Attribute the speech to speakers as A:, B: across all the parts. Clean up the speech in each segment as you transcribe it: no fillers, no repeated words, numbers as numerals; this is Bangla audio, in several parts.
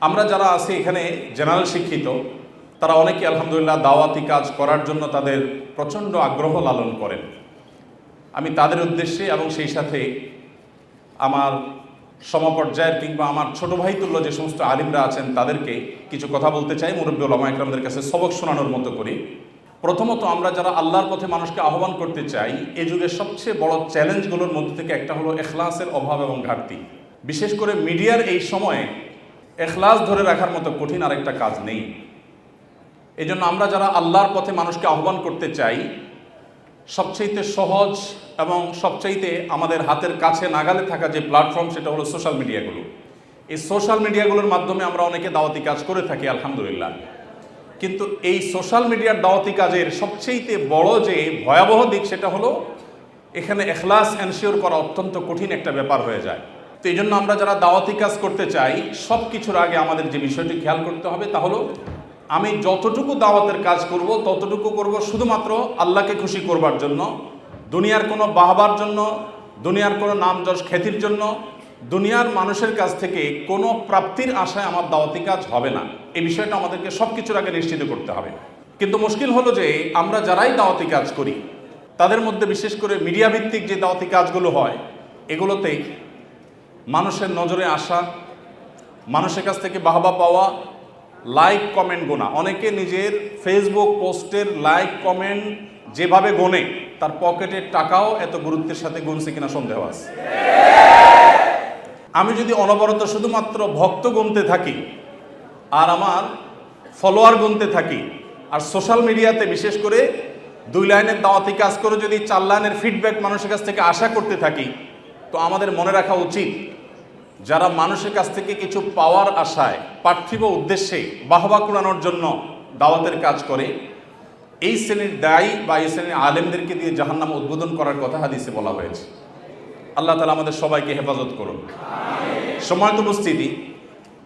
A: আমরা যারা আছি এখানে জেনারেল শিক্ষিত, তারা অনেকে আলহামদুলিল্লাহ দাওয়াতি কাজ করার জন্য তাদের প্রচণ্ড আগ্রহ লালন করেন। আমি তাদের উদ্দেশ্যে এবং সেই সাথে আমার সমপর্যায়ের কিংবা আমার ছোট ভাই তুল্য যে সমস্ত আলিমরা আছেন তাদেরকে কিছু কথা বলতে চাই, মুরব্বী ওলামা ইকরামদের কাছে সবক শোনানোর মতো করি। প্রথমত, আমরা যারা আল্লাহর পথে মানুষকে আহ্বান করতে চাই, এই যুগের সবচেয়ে বড় চ্যালেঞ্জগুলোর মধ্যে থেকে একটা হলো এখলাসের অভাব এবং ঘাটতি। বিশেষ করে মিডিয়ার এই সময়ে এখলাস ধরে রাখার মতো কঠিন আরেকটা কাজ নেই। এই জন্য আমরা যারা আল্লাহর পথে মানুষকে আহ্বান করতে চাই, সবচাইতে সহজ এবং সবচাইতে আমাদের হাতের কাছে নাগালে থাকা যে প্ল্যাটফর্ম, সেটা হলো সোশ্যাল মিডিয়াগুলো। এই সোশ্যাল মিডিয়াগুলোর মাধ্যমে আমরা অনেকে দাওয়াতি কাজ করে থাকি আলহামদুলিল্লাহ। কিন্তু এই সোশ্যাল মিডিয়ার দাওয়াতি কাজের সবচাইতে বড় যে ভয়াবহ দিক, সেটা হলো এখানে এখলাস এনশিওর করা অত্যন্ত কঠিন একটা ব্যাপার হয়ে যায়। তো এই জন্য আমরা যারা দাওয়াতি কাজ করতে চাই, সব কিছুর আগে আমাদের যে বিষয়টি খেয়াল করতে হবে তা হলো, আমি যতটুকু দাওয়াতের কাজ করব ততটুকু করব শুধুমাত্র আল্লাহকে খুশি করবার জন্য, দুনিয়ার কোনো বাহবার জন্য, দুনিয়ার কোনো নাম যশ খ্যাতির জন্য, দুনিয়ার মানুষের কাছ থেকে কোনো প্রাপ্তির আশায় আমার দাওয়াতি কাজ হবে না। এই বিষয়টা আমাদেরকে সব কিছুর আগে নিশ্চিত করতে হবে। কিন্তু মুশকিল হলো যে আমরা যারাই দাওয়াতি কাজ করি, তাদের মধ্যে বিশেষ করে মিডিয়া ভিত্তিক যে দাওয়াতি কাজগুলো হয়, এগুলোতে মানুষের নজরে আসা, মানুষের কাছ থেকে বাহবা পাওয়া, লাইক কমেন্ট গোনা। অনেকে নিজের ফেসবুক পোস্টের লাইক কমেন্ট যেভাবে গোনে, তার পকেটের টাকাও এত গুরুত্বের সাথে গুনছে কিনা সন্দেহ আছে। আমি যদি অনবরত শুধুমাত্র ভক্ত গুনতে থাকি আর আমার ফলোয়ার গুনতে থাকি, আর সোশ্যাল মিডিয়াতে বিশেষ করে 2 লাইনের দাওয়াতি কাজ করে যদি 4 লাইনের ফিডব্যাক মানুষের কাছ থেকে আশা করতে থাকি, তো আমাদের মনে রাখা উচিত, যারা মানুষের কাছ থেকে কিছু পাওয়ার আশায়, পার্থিব উদ্দেশ্যে বাহবা কুড়ানোর জন্য দাওয়াতের কাজ করে, এই শ্রেণীর দায়ী বা এই শ্রেণীর আলেমদেরকে দিয়ে জাহান্নাম উদ্বোধন করার কথা হাদিসে বলা হয়েছে। আল্লাহ তাআলা আমাদের সবাইকে হেফাজত করুন। সম্মানিত উপস্থিতি,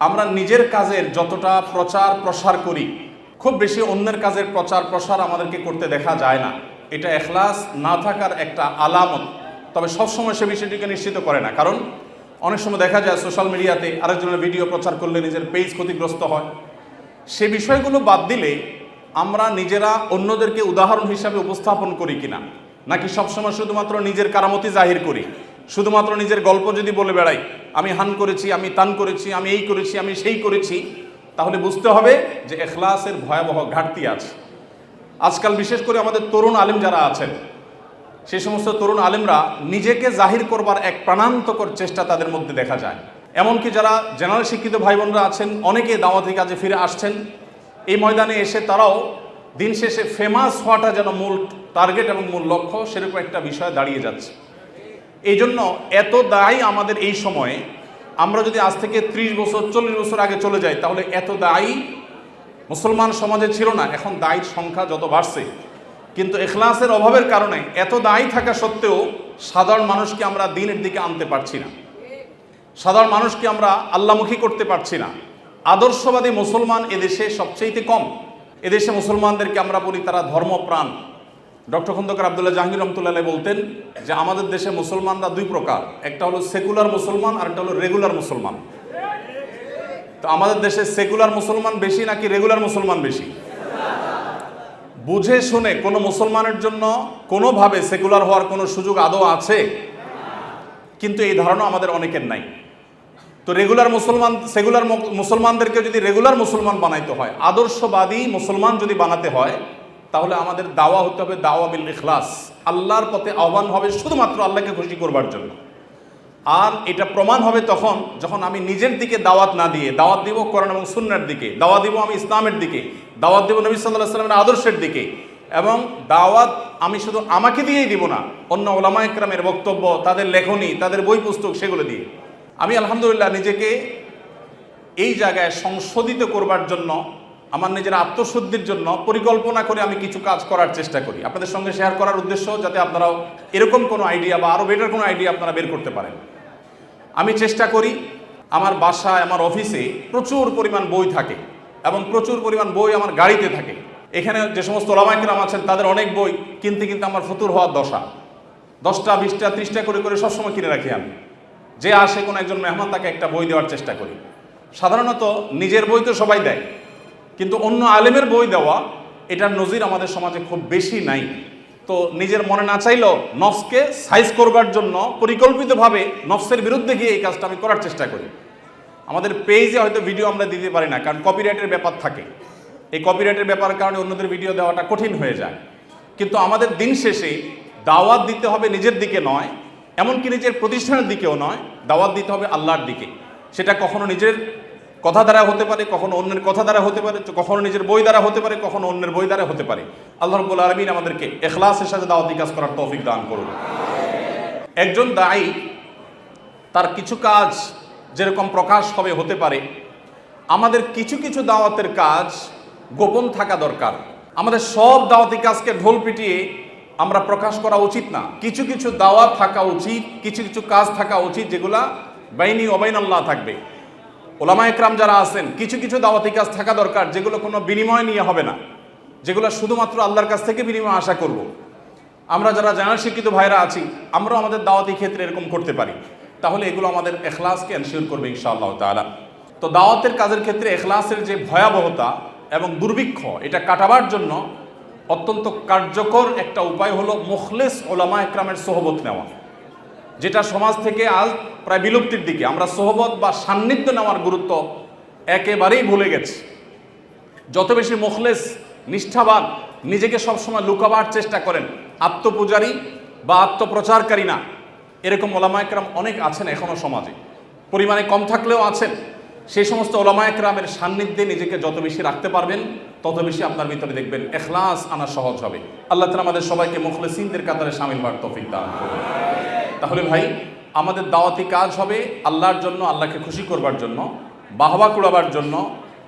A: আমরা নিজের কাজের যতটা প্রচার প্রসার করি, খুব বেশি অন্যের কাজের প্রচার প্রসার আমাদেরকে করতে দেখা যায় না। এটা এখলাস না থাকার একটা আলামত। তবে সবসময় সে বিষয়টিকে নিশ্চিত করে না, কারণ অনেক সময় দেখা যায় সোশ্যাল মিডিয়াতে আরেকজনের ভিডিও প্রচার করলে নিজের পেজ ক্ষতিগ্রস্ত হয়। সে বিষয়গুলো বাদ দিলে আমরা নিজেরা অন্যদেরকে উদাহরণ হিসাবে উপস্থাপন করি কিনা, নাকি সবসময় শুধুমাত্র নিজের কারামতি জাহির করি, শুধুমাত্র নিজের গল্প যদি বলে বেড়াই, আমি হান করেছি, আমি তান করেছি, আমি এই করেছি, আমি সেই করেছি, তাহলে বুঝতে হবে যে এখলাসের ভয়াবহ ঘাটতি আছে। আজকাল বিশেষ করে আমাদের তরুণ আলেম যারা আছেন, সেই সমস্ত তরুণ আলেমরা নিজেকে জাহির করবার এক প্রাণান্তকর চেষ্টা তাদের মধ্যে দেখা যায়। এমনকি যারা জেনারেল শিক্ষিত ভাই বোনরা আছেন, অনেকে দাওয়াতি কাজে ফিরে আসছেন। এই ময়দানে এসে তারাও দিন শেষে ফেমাস হওয়াটা যেন মূল টার্গেট এবং মূল লক্ষ্য, সেরকম একটা বিষয় দাঁড়িয়ে যাচ্ছে। এই জন্য এত দায়ী আমাদের এই সময়ে, আমরা যদি আজ থেকে 30 বছর 40 বছর আগে চলে যাই, তাহলে এত দায়ী মুসলমান সমাজে ছিল না। এখন দায়ীর সংখ্যা যত বাড়ছে, কিন্তু এখলাসের অভাবের কারণে এত দায়ী থাকা সত্ত্বেও সাধারণ মানুষকে আমরা দ্বীনের দিকে আনতে পারছি না, সাধারণ মানুষকে আমরা আল্লাহমুখী করতে পারছি না। আদর্শবাদী মুসলমান এদেশে সবচেয়ে কম। এদেশে মুসলমানদেরকে আমরা বলি তারা ধর্মপ্রাণ। ডক্টর খন্দকার আব্দুল্লাহ জাহাঙ্গীর রহমতুল্লাহ বলতেন যে আমাদের দেশে মুসলমানরা 2 প্রকার, একটা হলো সেকুলার মুসলমান আর একটা হলো রেগুলার মুসলমান। তো আমাদের দেশে সেকুলার মুসলমান বেশি নাকি রেগুলার মুসলমান বেশি? বুঝে শুনে কোনো মুসলমানের জন্য কোনোভাবে সেকুলার হওয়ার কোনো সুযোগ আদৌ আছে? কিন্তু এই ধারণা আমাদের অনেকের নাই। তো সেকুলার মুসলমানদেরকে যদি রেগুলার মুসলমান বানাইতে হয়, আদর্শবাদী মুসলমান যদি বানাতে হয়, তাহলে আমাদের দাওয়া হতে হবে দাওয়া বিল ইখলাস। আল্লাহর পথে আহ্বান হবে শুধুমাত্র আল্লাহকে খুশি করবার জন্য। আর এটা প্রমাণ হবে তখন যখন আমি নিজের দিকে দাওয়াত না দিয়ে দাওয়াত দিব কোরআন এবং সুন্নাহর দিকে, দাওয়াত দিব আমি ইসলামের দিকে, দাওয়াত দিব নবী সাল্লাল্লাহু আলাইহি ওয়াসাল্লামের আদর্শের দিকে। এবং দাওয়াত আমি শুধু আমাকে দিয়েই দিব না, অন্য ওলামা ইকরামের বক্তব্য, তাদের লেখনী, তাদের বই পুস্তক, সেগুলো দিয়ে। আমি আলহামদুলিল্লাহ নিজেকে এই জায়গায় সংশোধিত করবার জন্য, আমার নিজের আত্মশুদ্ধির জন্য পরিকল্পনা করে আমি কিছু কাজ করার চেষ্টা করি, আপনাদের সঙ্গে শেয়ার করার উদ্দেশ্য যাতে আপনারাও এরকম কোনো আইডিয়া বা আরও বেটার কোনো আইডিয়া আপনারা বের করতে পারেন। আমি চেষ্টা করি, আমার বাসায়, আমার অফিসে প্রচুর পরিমাণ বই থাকে এবং প্রচুর পরিমাণ বই আমার গাড়িতে থাকে। এখানে যে সমস্ত ওলামা ইকরাম আছেন তাদের অনেক বই কিনতে কিনতে আমার ফতুর হওয়ার দশা। 10টা 20টা 30টা করে সবসময় কিনে রাখি আমি। যে আসে কোনো একজন মেহমান, তাকে একটা বই দেওয়ার চেষ্টা করি। সাধারণত নিজের বই তো সবাই দেয়, কিন্তু অন্য আলেমের বই দেওয়া এটার নজির আমাদের সমাজে খুব বেশি নাই। তো নিজের মনে না চাইলেও নফসকে সাইজ করবার জন্য পরিকল্পিতভাবে নফসের বিরুদ্ধে গিয়ে এই কাজটা আমি করার চেষ্টা করি। আমাদের পেজে হয়তো ভিডিও আমরা দিতে পারি না, কারণ কপিরাইটের ব্যাপার থাকে। এই কপিরাইটের ব্যাপারের কারণে অন্যদের ভিডিও দেওয়াটা কঠিন হয়ে যায়। কিন্তু আমাদের দিন শেষে দাওয়াত দিতে হবে নিজের দিকে নয়, এমনকি নিজের প্রতিষ্ঠানের দিকেও নয়, দাওয়াত দিতে হবে আল্লাহর দিকে। সেটা কখনো নিজের কথা দ্বারা হতে পারে, কখনো অন্যের কথা দ্বারা হতে পারে, কখনো নিজের বই দ্বারা হতে পারে, কখনো অন্যের বই দ্বারা হতে পারে। আল্লাহ রাব্বুল আলামিন আমাদেরকে ইখলাসের সাথে দাওয়াতি কাজ করার তৌফিক দান করুন। একজন দায়ী তার কিছু কাজ যেরকম প্রকাশ হবে হতে পারে, আমাদের কিছু কিছু দাওয়াতের কাজ গোপন থাকা দরকার। আমাদের সব দাওয়াতি কাজকে ঢোল পিটিয়ে আমরা প্রকাশ করা উচিত না। কিছু কিছু দাওয়াত থাকা উচিত, কিছু কিছু কাজ থাকা উচিত যেগুলা বাইনি ওবাইন আল্লাহ থাকবে। ওলামা একরাম যারা আছেন, কিছু কিছু দাওয়াতি কাজ থাকা দরকার যেগুলো কোনো বিনিময় নিয়ে হবে না, যেগুলো শুধুমাত্র আল্লাহর কাছ থেকে বিনিময় আশা করব। আমরা যারা জানার শিক্ষিত ভাইরা আছি, আমরাও আমাদের দাওয়াতি ক্ষেত্রে এরকম করতে পারি। তাহলে এগুলো আমাদের এখলাসকে এনশিওর করবে ইনশাআল্লাহ তাআলা। তো দাওয়াতের কাজের ক্ষেত্রে এখলাসের যে ভয়াবহতা এবং দুর্ভিক্ষ, এটা কাটাবার জন্য অত্যন্ত কার্যকর একটা উপায় হলো মুখলেস ওলামা একরামের সোহবত নেওয়া, যেটা সমাজ থেকে আজ প্রায় বিলুপ্তির দিকে। আমরা সোহবত বা সান্নিধ্য নেওয়ার গুরুত্ব একেবারেই ভুলে গেছি। যত বেশি মুখলেস, নিষ্ঠাবান, নিজেকে সবসময় লুকাবার চেষ্টা করেন, আত্মপূজারী বা আত্মপ্রচারকারী না, এরকম ওলামা একরাম অনেক আছেন এখনও সমাজে, পরিমাণে কম থাকলেও আছেন। সেই সমস্ত ওলামা একরামের সান্নিধ্যে নিজেকে যত বেশি রাখতে পারবেন, তত বেশি আপনার ভিতরে দেখবেন এখলাস আনা সহজ হবে। আল্লাহ তাআলা আমাদের সবাইকে মুখলেসিনদের কাতারে শামিল হওয়ার তৌফিক দান করুন। তাহলে ভাই, আমাদের দাওয়াতি কাজ হবে আল্লাহর জন্য, আল্লাহকে খুশি করবার জন্য, বাহবা কুড়াবার জন্য,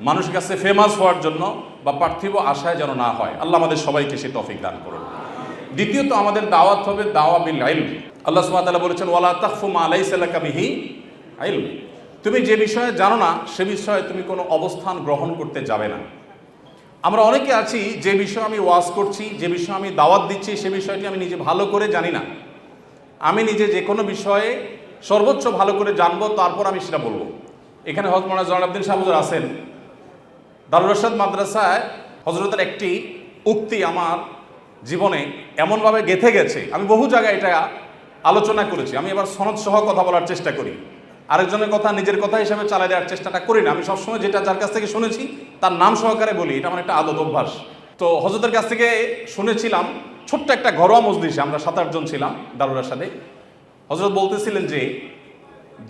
A: মানুষের কাছে ফেমাস হওয়ার জন্য বা পার্থিব আশায় যেন না হয়। আল্লাহ আমাদের সবাইকে সে তৌফিক দান করুন। দ্বিতীয়ত, আমাদের দাওয়াত হবে দাওয়া বিল ইলম। আল্লাহ সুবহানাহু ওয়া তাআলা বলেছেন, ওয়ালা তাখফু মা লাইসা লাকা বিহি ইলম। তুমি যে বিষয়ে জানো না সে বিষয়ে তুমি কোনো অবস্থান গ্রহণ করতে যাবে না। আমরা অনেকে আছি, যে বিষয়ে আমি ওয়াজ করছি, যে বিষয়ে আমি দাওয়াত দিচ্ছি, সে বিষয়টি আমি নিজে ভালো করে জানি না। আমি নিজে যে কোনো বিষয়ে সর্বোচ্চ ভালো করে জানবো, তারপর আমি সেটা বলবো। এখানে হযরত মাওলানা জয়নুদ্দিন শাহ হুজুর আছেন। দারুল ইরশাদ মাদ্রাসায় হযরতের একটি উক্তি আমার জীবনে এমনভাবে গেঁথে গেছে, আমি বহু জায়গায় এটা আলোচনা করেছি। আমি এবার সনদ সহ কথা বলার চেষ্টা করি, আরেকজনের কথা নিজের কথা হিসাবে চালিয়ে দেওয়ার চেষ্টাটা করি না। আমি সবসময় যেটা যার কাছ থেকে শুনেছি তার নাম সহকারে বলি, এটা আমার একটা আদত অভ্যাস। তো হযরতের কাছ থেকে শুনেছিলাম, ছোট্ট একটা ঘরোয়া মজলিসে, আমরা 7-8 জন ছিলাম দারুল ইরশাদে। হযরত বলতেছিলেন যে,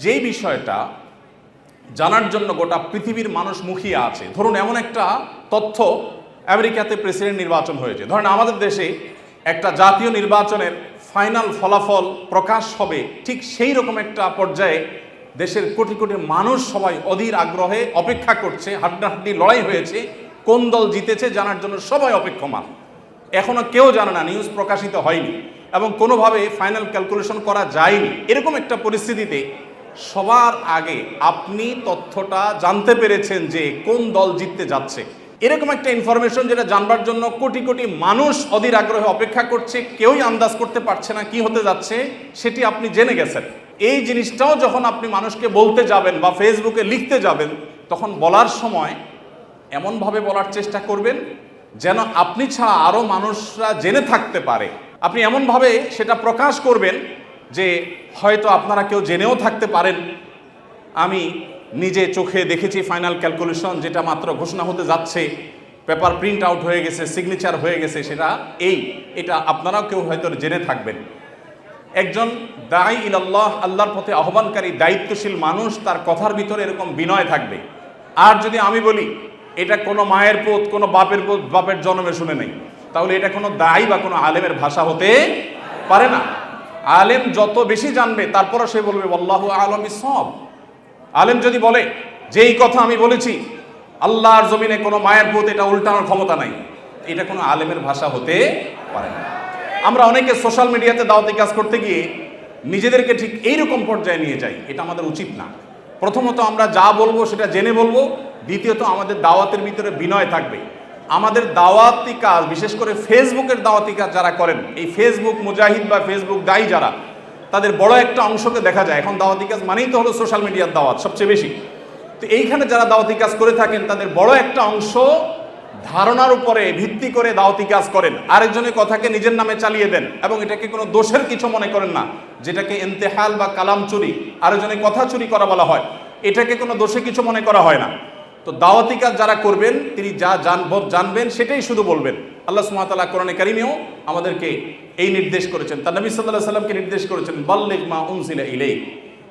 A: যেই বিষয়টা জানার জন্য গোটা পৃথিবীর মানুষ মুখিয়ে আছে, ধরুন এমন একটা তথ্য, আমেরিকাতে প্রেসিডেন্ট নির্বাচন হয়েছে, ধরেন আমাদের দেশে একটা জাতীয় নির্বাচনের ফাইনাল ফলাফল প্রকাশ হবে, ঠিক সেই রকম একটা পর্যায়ে দেশের কোটি কোটি মানুষ সবাই অধীর আগ্রহে অপেক্ষা করছে, হাড্ডাহাড্ডি লড়াই হয়েছে, কোন দল জিতেছে জানার জন্য সবাই অপেক্ষমান। এখনো কেউ জানে না, নিউজ প্রকাশিত হয়নি এবং কোনোভাবে ফাইনাল ক্যালকুলেশন করা যায়নি। এরকম একটা পরিস্থিতিতে সবার আগে আপনি তথ্যটা জানতে পেরেছেন যে কোন দল জিততে যাচ্ছে। এরকম একটা ইনফরমেশন যেটা জানবার জন্য কোটি কোটি মানুষ অধীর আগ্রহে অপেক্ষা করছে, কেউই আন্দাজ করতে পারছে না কি হতে যাচ্ছে, সেটি আপনি জেনে গেছেন। এই জিনিসটাও যখন আপনি মানুষকে বলতে যাবেন বা ফেসবুকে লিখতে যাবেন, তখন বলার সময় এমনভাবে বলার চেষ্টা করবেন যেন আপনি ছাড়া আরও মানুষরা জেনে থাকতে পারে। আপনি এমনভাবে সেটা প্রকাশ করবেন যে হয়তো আপনারা কেউ জেনেও থাকতে পারেন, আমি নিজে চোখে দেখেছি ফাইনাল ক্যালকুলেশন, যেটা মাত্র ঘোষণা হতে যাচ্ছে, পেপার প্রিন্ট আউট হয়ে গেছে, সিগনেচার হয়ে গেছে, সেটা এটা আপনারাও কেউ হয়তো জেনে থাকবেন। একজন দাঈ ইলাল্লাহ, আল্লাহর পথে আহ্বানকারী দায়িত্বশীল মানুষ, তার কথার ভিতরে এরকম বিনয় থাকবে। আর যদি আমি বলি এটা কোনো মায়ের পুত, কোনো বাপের পুত, বাপের জন্মে শুনে নেই, তাহলে এটা কোনো দাঈ বা কোনো আলেমের ভাষা হতে পারে না। আলেম যত বেশি জানবে, তারপরে সে বলবে আল্লাহু আ'লাম বিস-সাওয়াব। আলেম যদি বলে যে এই কথা আমি বলেছি, আল্লাহর জমিনে কোনো মায়ের পুত, এটা উল্টানোর ক্ষমতা নাই, এটা কোনো আলেমের ভাষা হতে পারে না। আমরা অনেকে সোশ্যাল মিডিয়াতে দাওয়াতি কাজ করতে গিয়ে নিজেদেরকে ঠিক এইরকম পর্যায়ে নিয়ে যাই, এটা আমাদের উচিত না। প্রথমত আমরা যা বলবো সেটা জেনে বলবো, দ্বিতীয়ত আমাদের দাওয়াতের ভিতরে বিনয় থাকবে। আমাদের দাওয়াতি কাজ, বিশেষ করে ফেসবুকের দাওয়াতি কাজ যারা করেন, এই ফেসবুক মুজাহিদ বা ফেসবুক দায়ী যারা, তাদের বড় একটা অংশকে দেখা যায় এখন দাওয়াতি কাজ মানেই তো হলো সোশ্যাল মিডিয়ার দাওয়াত সবচেয়ে বেশি। তো এইখানে যারা দাওয়াতি কাজ করে থাকেন তাদের বড় একটা অংশ ধারণার উপরে ভিত্তি করে দাওয়াতি কাজ করেন, আরেকজনের কথাকে নিজের নামে চালিয়ে দেন এবং এটাকে কোনো দোষের কিছু মনে করেন না, যেটাকে ইন্তেহাল বা কালাম চুরি, আরেকজনের কথা চুরি করা বলা হয়, এটাকে কোনো দোষে কিছু মনে করা হয় না। তো দাওয়াতি কাজ যারা করবেন তিনি যা জানবেন সেটাই শুধু বলবেন। আল্লাহ সুবহানাহু ওয়া তাআলা কোরআনে কারিমেও আমাদেরকে এই নির্দেশ করেছেন, তার নবী সাল্লাল্লাহু আলাইহি সাল্লামকে নির্দেশ করেছেন, বাল্লিগ মা উনজিলা ইলাইক,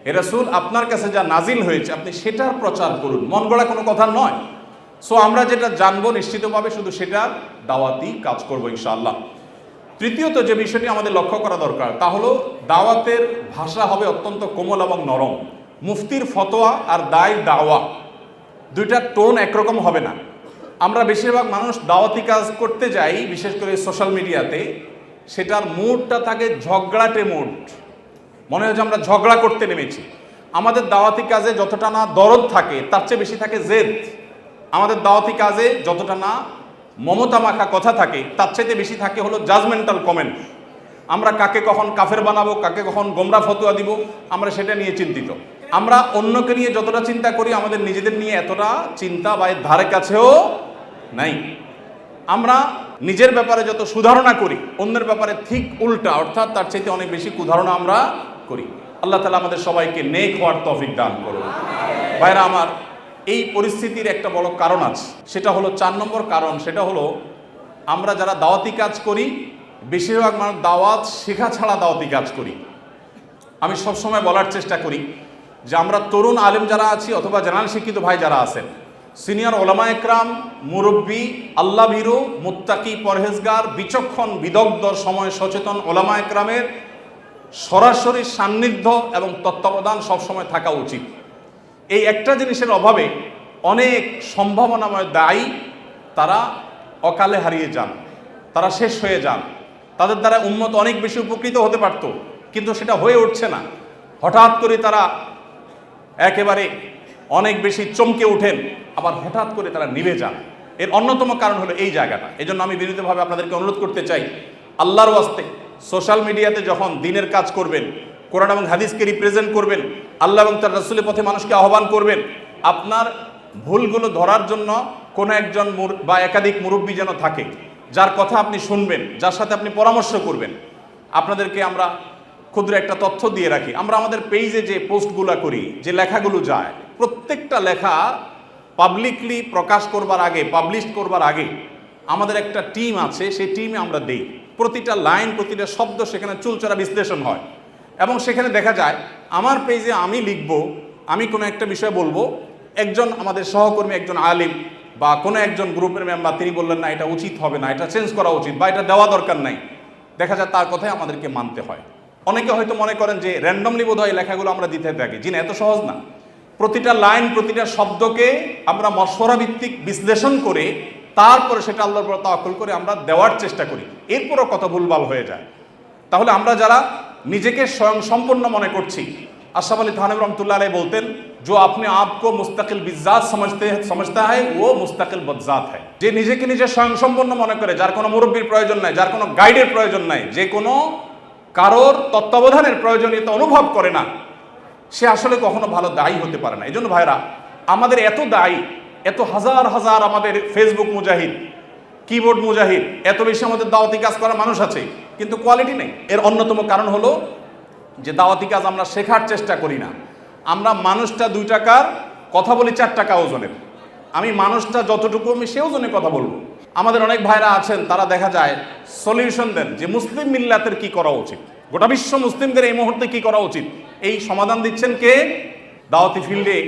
A: হে রাসূল আপনার কাছে যা নাজিল হয়েছে আপনি সেটার প্রচার করুন, মন গড়া কোনো কথা নয়। সো আমরা যেটা জানবো নিশ্চিতভাবে শুধু সেটার দাওয়াতি কাজ করবো ইনশাআল্লাহ। তৃতীয়ত যে বিষয়টি আমাদের লক্ষ্য করা দরকার তা হলো দাওয়াতের ভাষা হবে অত্যন্ত কোমল এবং নরম। মুফতির ফতোয়া আর দায়ের দাওয়া দুইটা টোন একরকম হবে না। আমরা বেশিরভাগ মানুষ দাওয়াতি কাজ করতে যাই, বিশেষ করে সোশ্যাল মিডিয়াতে, সেটার মুডটা থাকে ঝগড়াটে মুড, মনে হয় যে আমরা ঝগড়া করতে নেমেছি। আমাদের দাওয়াতি কাজে যতটা না দরদ থাকে তার চেয়ে বেশি থাকে জেদ। আমাদের দাওয়াতি কাজে যতটা না মমতা মাখা কথা থাকে তার চাইতে বেশি থাকে হলো জাজমেন্টাল কমেন্ট। আমরা কাকে কখন কাফের বানাবো, কাকে কখন গোমরা ফতোয়া দিব, আমরা সেটা নিয়ে চিন্তিত। আমরা অন্যকে নিয়ে যতটা চিন্তা করি আমাদের নিজেদের নিয়ে এতটা চিন্তা বা এর ধারে কাছেও নাই। আমরা নিজের ব্যাপারে যত সুধারণা করি অন্যের ব্যাপারে ঠিক উল্টা, অর্থাৎ তার চাইতে অনেক বেশি কুধারণা আমরা করি। আল্লাহ তাআলা আমাদের সবাইকে নেক হওয়ার তৌফিক দান করুন। ভাইরা আমার, এই পরিস্থিতির একটা বড় কারণ আছে, সেটা হলো 4 নম্বর কারণ, সেটা হলো আমরা যারা দাওয়াতি কাজ করি বেশিরভাগ মানুষ দাওয়াত শেখা ছাড়া দাওয়াতি কাজ করি। আমি সবসময় বলার চেষ্টা করি যে আমরা তরুণ আলেম যারা আছি অথবা জেনারেল শিক্ষিত ভাই যারা আছেন, সিনিয়র ওলামা একরাম, মুরব্বী, আল্লাহ ভীরু, মুত্তাকি, পরহেজগার, বিচক্ষণ, বিদগ্ধ, সময় সচেতন ওলামা একরামের সরাসরি সান্নিধ্য এবং তত্ত্বাবধান সবসময় থাকা উচিত। এই একটা জিনিসের অভাবে অনেক সম্ভাবনাময় দায়ী তারা অকালে হারিয়ে যান, তারা শেষ হয়ে যান। তাদের দ্বারা উম্মত অনেক বেশি উপকৃত হতে পারত, কিন্তু সেটা হয়ে উঠছে না। হঠাৎ করে তারা একেবারে অনেক বেশি চমকে ওঠেন, আবার হঠাৎ করে তারা নিভে যান। এর অন্যতম কারণ হলো এই জায়গাটা। এজন্য আমি বিনীতভাবে আপনাদেরকে অনুরোধ করতে চাই, আল্লাহর ওয়াস্তে সোশ্যাল মিডিয়াতে যখন দিনের কাজ করবেন, কোরআন এবং হাদিসকে রিপ্রেজেন্ট করবেন, আল্লাহ এবং তার রাসূলের পথে মানুষকে আহ্বান করবেন, আপনার ভুলগুলো ধরার জন্য কোনো একজন বা একাধিক মুরব্বী যেন থাকে, যার কথা আপনি শুনবেন, যার সাথে আপনি পরামর্শ করবেন। আপনাদেরকে আমরা ক্ষুদ্র একটা তথ্য দিয়ে রাখি, আমরা আমাদের পেজে যে পোস্টগুলো করি, যে লেখাগুলো যায়, প্রত্যেকটা লেখা পাবলিকলি প্রকাশ করবার আগে, পাবলিশ করবার আগে আমাদের একটা টিম আছে, সেই টিমে আমরা দেই। প্রতিটা লাইন, প্রতিটা শব্দ সেখানে চুলচেরা বিশ্লেষণ হয় এবং সেখানে দেখা যায় আমার পেজে আমি লিখব, আমি কোনো একটা বিষয় বলবো, একজন আমাদের সহকর্মী, একজন আলিম বা কোনো একজন গ্রুপের মেম্বার তিনি বললেন না এটা উচিত হবে না, এটা চেঞ্জ করা উচিত বা এটা দেওয়া দরকার নাই, দেখা যায় তার কথাই আমাদেরকে মানতে হয়। অনেকে হয়তো মনে করেন যে র্যান্ডমলি বোধহয় এই লেখাগুলো আমরা দিতে থাকি, জি না, এত সহজ না। প্রতিটা লাইন, প্রতিটা শব্দকে আমরা মশওয়ারা ভিত্তিক বিশ্লেষণ করে তারপরে সেটা আল্লাহর উপর তাওয়াক্কুল করে আমরা দেওয়ার চেষ্টা করি, এরপরও কত ভুলভাল হয়ে যায়। তাহলে আমরা যারা নিজেকে স্বয়ং সম্পূর্ণ মনে করছি, আশরাফ আলী থানভী রহমতুল্লাহ আলাইহি বলতেন, जो अपने आप को मुस्तकिल बिज़ात समझता है वो मुस्तकिल बज़ात है। যে নিজেকে নিজে স্বয়ংসম্পন্ন মনে করে, যার কোনো মুরব্বীর প্রয়োজন নাই, যার কোনো গাইডের প্রয়োজন নাই, যে কোনো কারোর তত্ত্বাবধানের প্রয়োজনীয়তা অনুভব করে না, সে আসলে কখনো ভালো দায়ী হতে পারে না। এই জন্য ভাইরা, আমাদের এত দায়ী, এত হাজার হাজার আমাদের ফেসবুক মুজাহিদ, কিবোর্ড মুজাহিদ, এত বেশি আমাদের দাওয়াতি কাজ করা মানুষ আছে, কিন্তু কোয়ালিটি নেই। এর অন্যতম কারণ হলো যে দাওয়াতি কাজ আমরা শেখার চেষ্টা করি না। আমরা মানুষটা 2 টাকার কথা বলি 4 টাকা ওজনের। আমি মানুষটা যতটুকু আমি সে ওজনে কথা বলবো। আমাদের অনেক ভাইরা আছেন, তারা দেখা যায় সলিউশন দেন যে মুসলিম মিল্লাতের কি করা উচিত, গোটা বিশ্ব মুসলিমদের এই মুহূর্তে কি করা উচিত। এই সমাধান দিচ্ছেন কে? দাওয়াতি ফিল্ডে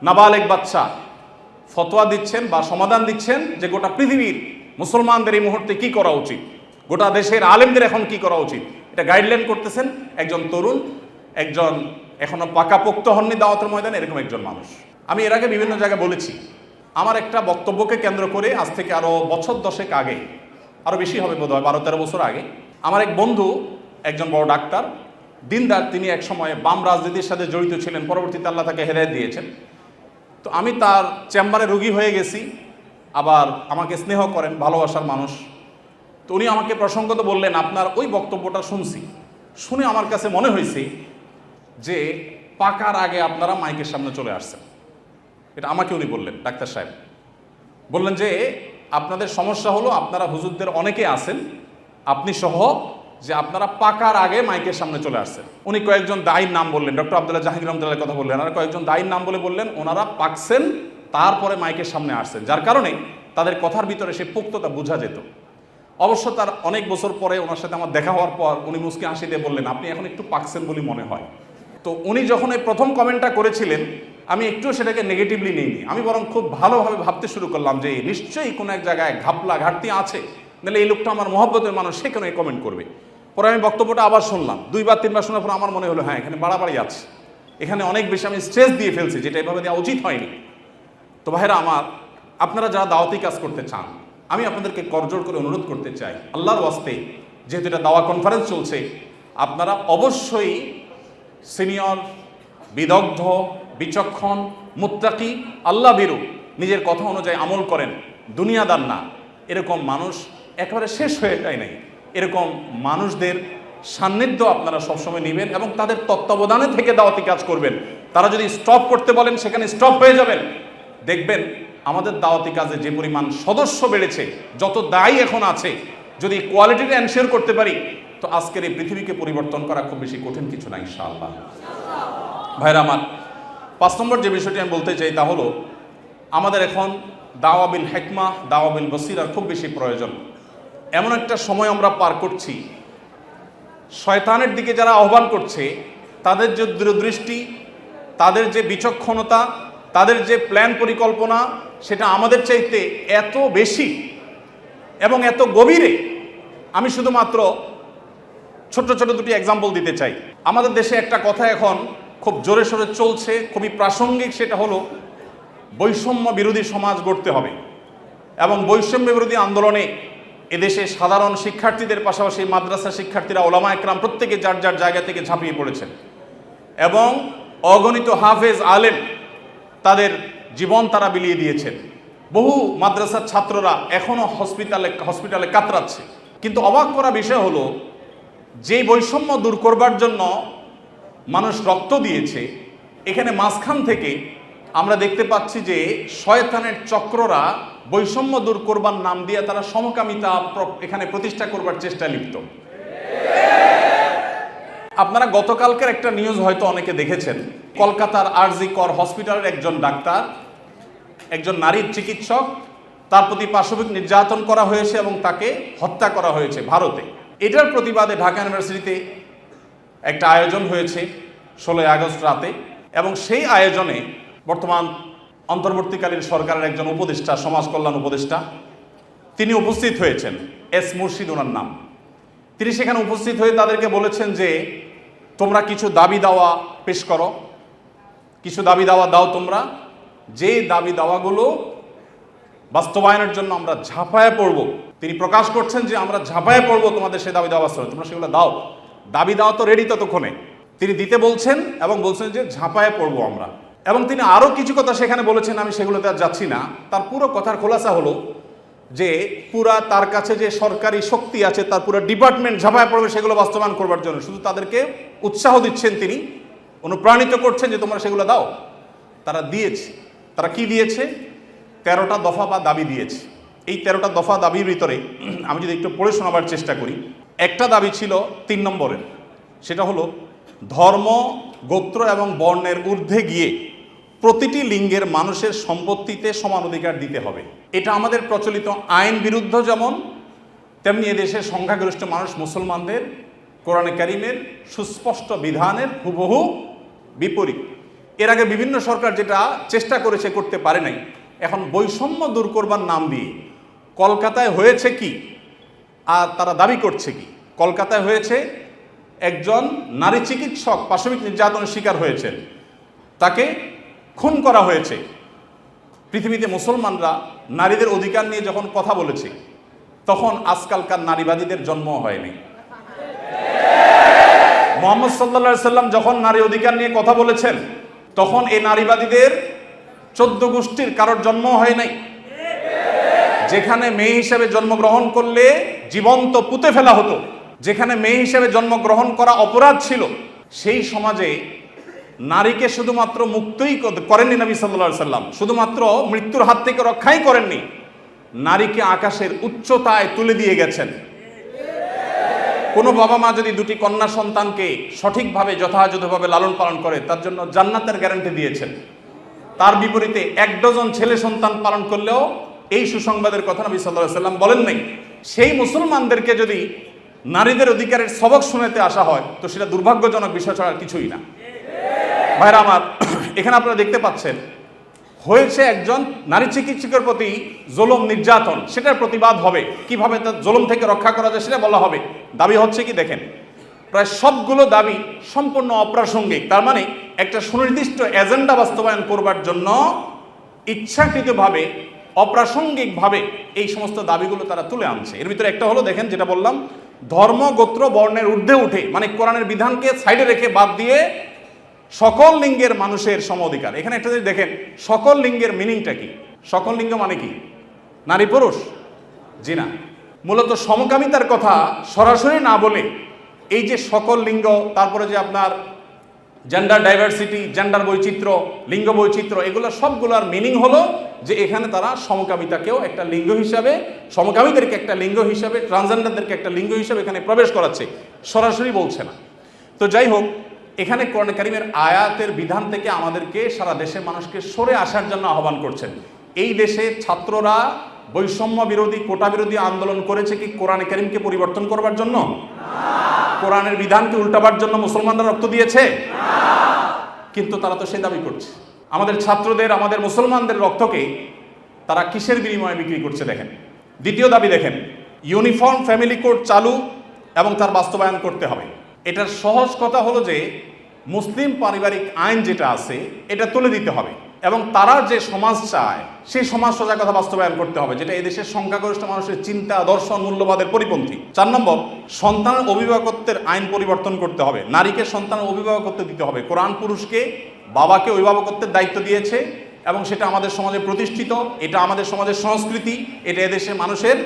A: নাবালেগ বাচ্চা ফতোয়া দিচ্ছেন বা সমাধান দিচ্ছেন যে গোটা পৃথিবীর মুসলমানদের এই মুহূর্তে কি করা উচিত, গোটা দেশের আলেমদের এখন কি করা উচিত, এটা গাইডলাইন করতেছেন একজন তরুণ, একজন এখনো পাকাপোক্ত হননি দাওয়াতের ময়দানে, এরকম একজন মানুষ। আমি এর আগে বিভিন্ন জায়গায় বলেছি, আমার একটা বক্তব্যকে কেন্দ্র করে আজ থেকে আরো বছর 10 আগে, আরো বেশি হবে বোধহয় 12-13 বছর আগে, আমার এক বন্ধু, একজন বড় ডাক্তার, দিনদার, তিনি এক সময় বাম রাজনীতির সাথে জড়িত ছিলেন, পরবর্তীতে আল্লাহ তাকে হেদায়েত দিয়েছেন। তো আমি তার চেম্বারে রোগী হয়ে গেছি, আবার আমাকে স্নেহ করেন, ভালোবাসার মানুষ। তো উনি আমাকে প্রসঙ্গত বললেন, আপনার ওই বক্তব্যটা শুনছি, শুনে আমার কাছে মনে হয়েছে যে পাকার আগে আপনারা মাইকের সামনে চলে আসছেন। এটা আমাকে উনি বললেন, ডাক্তার সাহেব বললেন যে আপনাদের সমস্যা হলো আপনারা হুজুরদের অনেকে আছেন, আপনি সহ, যে আপনারা পাকার আগে মাইকের সামনে চলে আসছেন। উনি কয়েকজন দায়ীর নাম বললেন, ডক্টর আব্দুল্লাহ জাহাঙ্গীর রহমতুল্লাহর কথা বললেন, আর কয়েকজন দায়ীর নাম বললেন ওনারা পাকছেন তারপরে মাইকের সামনে আসছেন, যার কারণে তাদের কথার ভিতরে সে পুক্ততা বোঝা যেত। অবশ্য তার অনেক বছর পরে ওনার সাথে আমার দেখা হওয়ার পর উনি মুচকি হাসি দিয়ে বললেন আপনি এখন একটু পাকছেন বলে মনে হয়। তো উনি যখন এই প্রথম কমেন্টটা করেছিলেন আমি একটু সেটাকে নেগেটিভলি নিইনি, আমি বরং খুব ভালোভাবে ভাবতে শুরু করলাম যে নিশ্চয়ই কোনো এক জায়গায় ঘাপলা ঘাটতি আছে, নাহলে এই লোকটা আমার মহব্বতের মানুষ, সে কেন এই কমেন্ট করবে। পরে আমি বক্তব্যটা আবার শুনলাম, 2-3 শোনার পর আমার মনে হলো হ্যাঁ এখানে বাড়াবাড়ি আছে, এখানে অনেক বেশি আমি স্ট্রেস দিয়ে ফেলছি, যেটা এভাবে দেওয়া উচিত হয়নি। তো ভাইরা আমার, আপনারা যারা দাওয়াতি কাজ করতে চান আমি আপনাদেরকে করজোড় করে অনুরোধ করতে চাই, আল্লাহর ওয়াস্তে, যেহেতু এটা দাওয়া কনফারেন্স চলছে, আপনারা অবশ্যই সিনিয়র, বিদগ্ধ, বিচক্ষণ, মুত্তাকি, আল্লাহ ভীরু, নিজের কথা অনুযায়ী আমল করেন, দুনিয়াদার না, এরকম মানুষ একেবারে শেষ হয়ে যায় নাই, এরকম মানুষদের সান্নিধ্য আপনারা সবসময় নেবেন এবং তাদের তত্ত্বাবধানে থেকে দাওয়াতি কাজ করবেন। তারা যদি স্টপ করতে বলেন সেখানে স্টপ হয়ে যাবেন। দেখবেন আমাদের দাওয়াতি কাজে যে পরিমাণ সদস্য বেড়েছে, যত দায়ী এখন আছে, যদি কোয়ালিটিটা এনশিওর করতে পারি তো আজকের এই পৃথিবীকে পরিবর্তন করা খুব বেশি কঠিন কিছু না ইনশাআল্লাহ। ভাইরা আমার, 5 নম্বর যে বিষয়টি আমি বলতে চাই তা হলো আমাদের এখন দাওয়া বিল হিকমা, দাওয়া বিল বসিরার খুব বেশি প্রয়োজন। এমন একটা সময় আমরা পার করছি, শয়তানের দিকে যারা আহ্বান করছে তাদের যে দূরদৃষ্টি, তাদের যে বিচক্ষণতা, তাদের যে প্ল্যান পরিকল্পনা, সেটা আমাদের চাইতে এত বেশি এবং এত গভীরে। আমি শুধুমাত্র ছোট ছোট 2টি এক্সাম্পল দিতে চাই। আমাদের দেশে একটা কথা এখন খুব জোরে সোরে চলছে, খুবই প্রাসঙ্গিক, সেটা হলো বৈষম্য বিরোধী সমাজ গড়তে হবে। এবং বৈষম্য বিরোধী আন্দোলনে এদেশে সাধারণ শিক্ষার্থীদের পাশাপাশি মাদ্রাসা শিক্ষার্থীরা, ওলামা একরাম প্রত্যেকে যার যার জায়গা থেকে ঝাঁপিয়ে পড়েছেন এবং অগণিত হাফেজ আলেম তাদের জীবন তারা বিলিয়ে দিয়েছেন। বহু মাদ্রাসার ছাত্ররা এখনো হসপিটালে কাতরাচ্ছে। কিন্তু অবাক করা বিষয় হলো যে বৈষম্য দূর করবার জন্য মানুষ রক্ত দিয়েছে, এখানে মাঝখান থেকে আমরা দেখতে পাচ্ছি যে শয়তানের চক্ররা বৈষম্য দূর করবার নাম দিয়ে তারা সমকামিতা এখানে প্রতিষ্ঠা করবার চেষ্টায় লিপ্ত। আপনারা গতকালকের একটা নিউজ হয়তো অনেকে দেখেছেন, কলকাতার আরজি কর হসপিটালের একজন ডাক্তার, একজন নারীর চিকিৎসক, তার প্রতি পাশবিক নির্যাতন করা হয়েছে এবং তাকে হত্যা করা হয়েছে ভারতে। এটার প্রতিবাদে ঢাকা ইউনিভার্সিটিতে একটা আয়োজন হয়েছে 16 আগস্ট রাতে, এবং সেই আয়োজনে বর্তমান অন্তর্বর্তীকালীন সরকারের একজন উপদেষ্টা, সমাজ কল্যাণ উপদেষ্টা, তিনি উপস্থিত হয়েছেন, এস মুর্শিদ ওনার নাম। তিনি সেখানে উপস্থিত হয়ে তাদেরকে বলেছেন যে তোমরা কিছু দাবি দাওয়া পেশ করো, কিছু দাবি দাওয়া দাও তোমরা, যে দাবি দাওয়াগুলো বাস্তবায়নের জন্য আমরা ঝাঁপায়ে পড়ব। তিনি প্রকাশ করছেন যে আমরা ঝাঁপায়ে পড়ব তোমাদের সেই দাবি দাওয়া বাস্তবায়ন, তোমরা সেগুলো দাও। দাবি দাওয়া তো রেডি ততক্ষণে, তিনি দিতে বলছেন এবং বলছেন যে ঝাঁপায়ে পড়ব আমরা। এবং তিনি আরও কিছু কথা সেখানে বলেছেন, আমি সেগুলোতে আর যাচ্ছি না। তার পুরো কথার খোলাসা হলো যে পুরা তার কাছে যে সরকারি শক্তি আছে, তার পুরো ডিপার্টমেন্ট ঝাঁপায় পড়বে সেগুলো বাস্তবায়ন করবার জন্য। শুধু তাদেরকে উৎসাহ দিচ্ছেন, তিনি অনুপ্রাণিত করছেন যে তোমরা সেগুলো দাও। তারা দিয়েছে। তারা কি দিয়েছে? 13টা দফা বা দাবি দিয়েছে। এই 13টা দফা দাবির ভিতরে আমি যদি একটু পড়ে শোনাবার চেষ্টা করি, একটা দাবি ছিল 3 নম্বরের, সেটা হলো ধর্ম, গোত্র এবং বর্ণের ঊর্ধ্বে গিয়ে প্রতিটি লিঙ্গের মানুষের সম্পত্তিতে সমান অধিকার দিতে হবে। এটা আমাদের প্রচলিত আইন বিরুদ্ধ যেমন, তেমনি এদেশের সংখ্যাগরিষ্ঠ মানুষ মুসলমানদের কোরআনে কারিমের সুস্পষ্ট বিধানের হুবহু বিপরীত। এর আগে বিভিন্ন সরকার যেটা চেষ্টা করেছে, করতে পারে নাই। এখন বৈষম্য দূর করবার নাম দিয়ে কলকাতায় হয়েছে কি আর তারা দাবি করছে কি? কলকাতায় হয়েছে একজন নারী চিকিৎসক পাশবিক নির্যাতনের শিকার হয়েছেন, তাকে খুন করা হয়েছে। পৃথিবীতে মুসলমানরা নারীদের অধিকার নিয়ে যখন কথা বলেছে, তখন আজকালকার নারীবাদীদের জন্ম হয়নি। মুহাম্মদ সাল্লাল্লাহু আলাইহি সাল্লাম যখন নারী অধিকার নিয়ে কথা বলেছেন, তখন এই নারীবাদীদের 14 গোষ্ঠীর কারোর জন্ম হয় নাই। যেখানে মেয়ে হিসেবে জন্মগ্রহণ করলে জীবন্ত পুঁতে ফেলা হতো, যেখানে মেয়ে হিসেবে জন্মগ্রহণ করা অপরাধ ছিল, সেই সমাজে নারীকে শুধুমাত্র মুক্তই করেননি নবী সাল্লাল্লাহু আলাইহি সাল্লাম, শুধুমাত্র মৃত্যুর হাত থেকে রক্ষাই করেননি, নারীকে আকাশের উচ্চতায় তুলে দিয়ে গেছেন। কোনো বাবা মা যদি দুটি কন্যা সন্তানকে সঠিকভাবে যথাযথভাবে লালন পালন করে তার জন্য জান্নাতের গ্যারান্টি দিয়েছেন। তার বিপরীতে 1 ডজন ছেলে সন্তান পালন করলেও এই সুসংবাদের কথা নবী সাল্লাল্লাহু আলাইহি সাল্লাম বলেন নাই। সেই মুসলমানদেরকে যদি নারীদের অধিকারের সবক শোনাতে আসা হয় তো সেটা দুর্ভাগ্যজনক বিষয় ছাড়া কিছুই না। ভাইরা আমার, এখানে আপনারা দেখতে পাচ্ছেন হয়েছে একজন নারী চিকিৎসকের প্রতি জুলুম নির্যাতন, সেটার প্রতিবাদ হবে, কিভাবে তার জুলুম থেকে রক্ষা করা যায় সেটা বলা হবে। দাবি হচ্ছে কি দেখেন, প্রায় সবগুলো দাবি সম্পূর্ণ অপ্রাসঙ্গিক। তার মানে একটা সুনির্দিষ্ট এজেন্ডা বাস্তবায়ন করবার জন্য ইচ্ছাকৃতভাবে অপ্রাসঙ্গিকভাবে এই সমস্ত দাবিগুলো তারা তুলে আনছে। এর ভিতরে একটা হলো দেখেন, যেটা বললাম, ধর্ম গোত্র বর্ণের ঊর্ধ্বে উঠে, মানে কোরআনের বিধানকে সাইডে রেখে বাদ দিয়ে সকল লিঙ্গের মানুষের সম অধিকার। এখানে একটা যদি দেখেন, সকল লিঙ্গের মিনিংটা কি? সকল লিঙ্গ মানে কি? নারী পুরুষ? জি না, মূলত সমকামিতার কথা সরাসরি না বলে এই যে সকল লিঙ্গ, তারপরে যে আপনার জেন্ডার ডাইভার্সিটি, জেন্ডার বৈচিত্র্য, লিঙ্গ বৈচিত্র্য, এগুলো সবগুলোর মিনিং হলো যে এখানে তারা সমকামিতাকেও একটা লিঙ্গ হিসাবে, সমকামীদেরকে একটা লিঙ্গ হিসাবে, ট্রান্সজেন্ডারদেরকে একটা লিঙ্গ হিসাবে এখানে প্রবেশ করাচ্ছে, সরাসরি বলছে না। তো যাই হোক, এখানে কোরআন কারীমের আয়াতের বিধান থেকে আমাদেরকে, সারা দেশের মানুষকে সরে আসার জন্য আহ্বান করছেন। এই দেশে ছাত্ররা বৈষম্য বিরোধী, কোটা বিরোধী আন্দোলন করেছে কি কোরআন কারীমকে পরিবর্তন করবার জন্য? কোরআনের বিধানকে উল্টাবার জন্য মুসলমানরা রক্ত দিয়েছে? কিন্তু তারা তো সেই দাবি করছে। আমাদের ছাত্রদের, আমাদের মুসলমানদের রক্তকে তারা কিসের বিনিময়ে বিক্রি করছে দেখেন। দ্বিতীয় দাবি দেখেন, ইউনিফর্ম ফ্যামিলি কোড চালু এবং তার বাস্তবায়ন করতে হবে। এটার সহজ কথা হলো যে মুসলিম পারিবারিক আইন যেটা আছে এটা তুলে দিতে হবে এবং তারা যে সমাজ চায় সেই সমাজ সোজা কথা বাস্তবায়ন করতে হবে, যেটা এদেশের সংখ্যাগরিষ্ঠ মানুষের চিন্তা, দর্শন, মূল্যবোধের পরিপন্থী। 4 নম্বর, সন্তানের অভিভাবকত্বের আইন পরিবর্তন করতে হবে। নারীকে সন্তানের অভিভাবকত্ব দিতে হবে। কোরআন পুরুষকে, বাবাকে অভিভাবকত্বের দায়িত্ব দিয়েছে এবং সেটা আমাদের সমাজে প্রতিষ্ঠিত, এটা আমাদের সমাজের সংস্কৃতি, এটা এদেশের মানুষের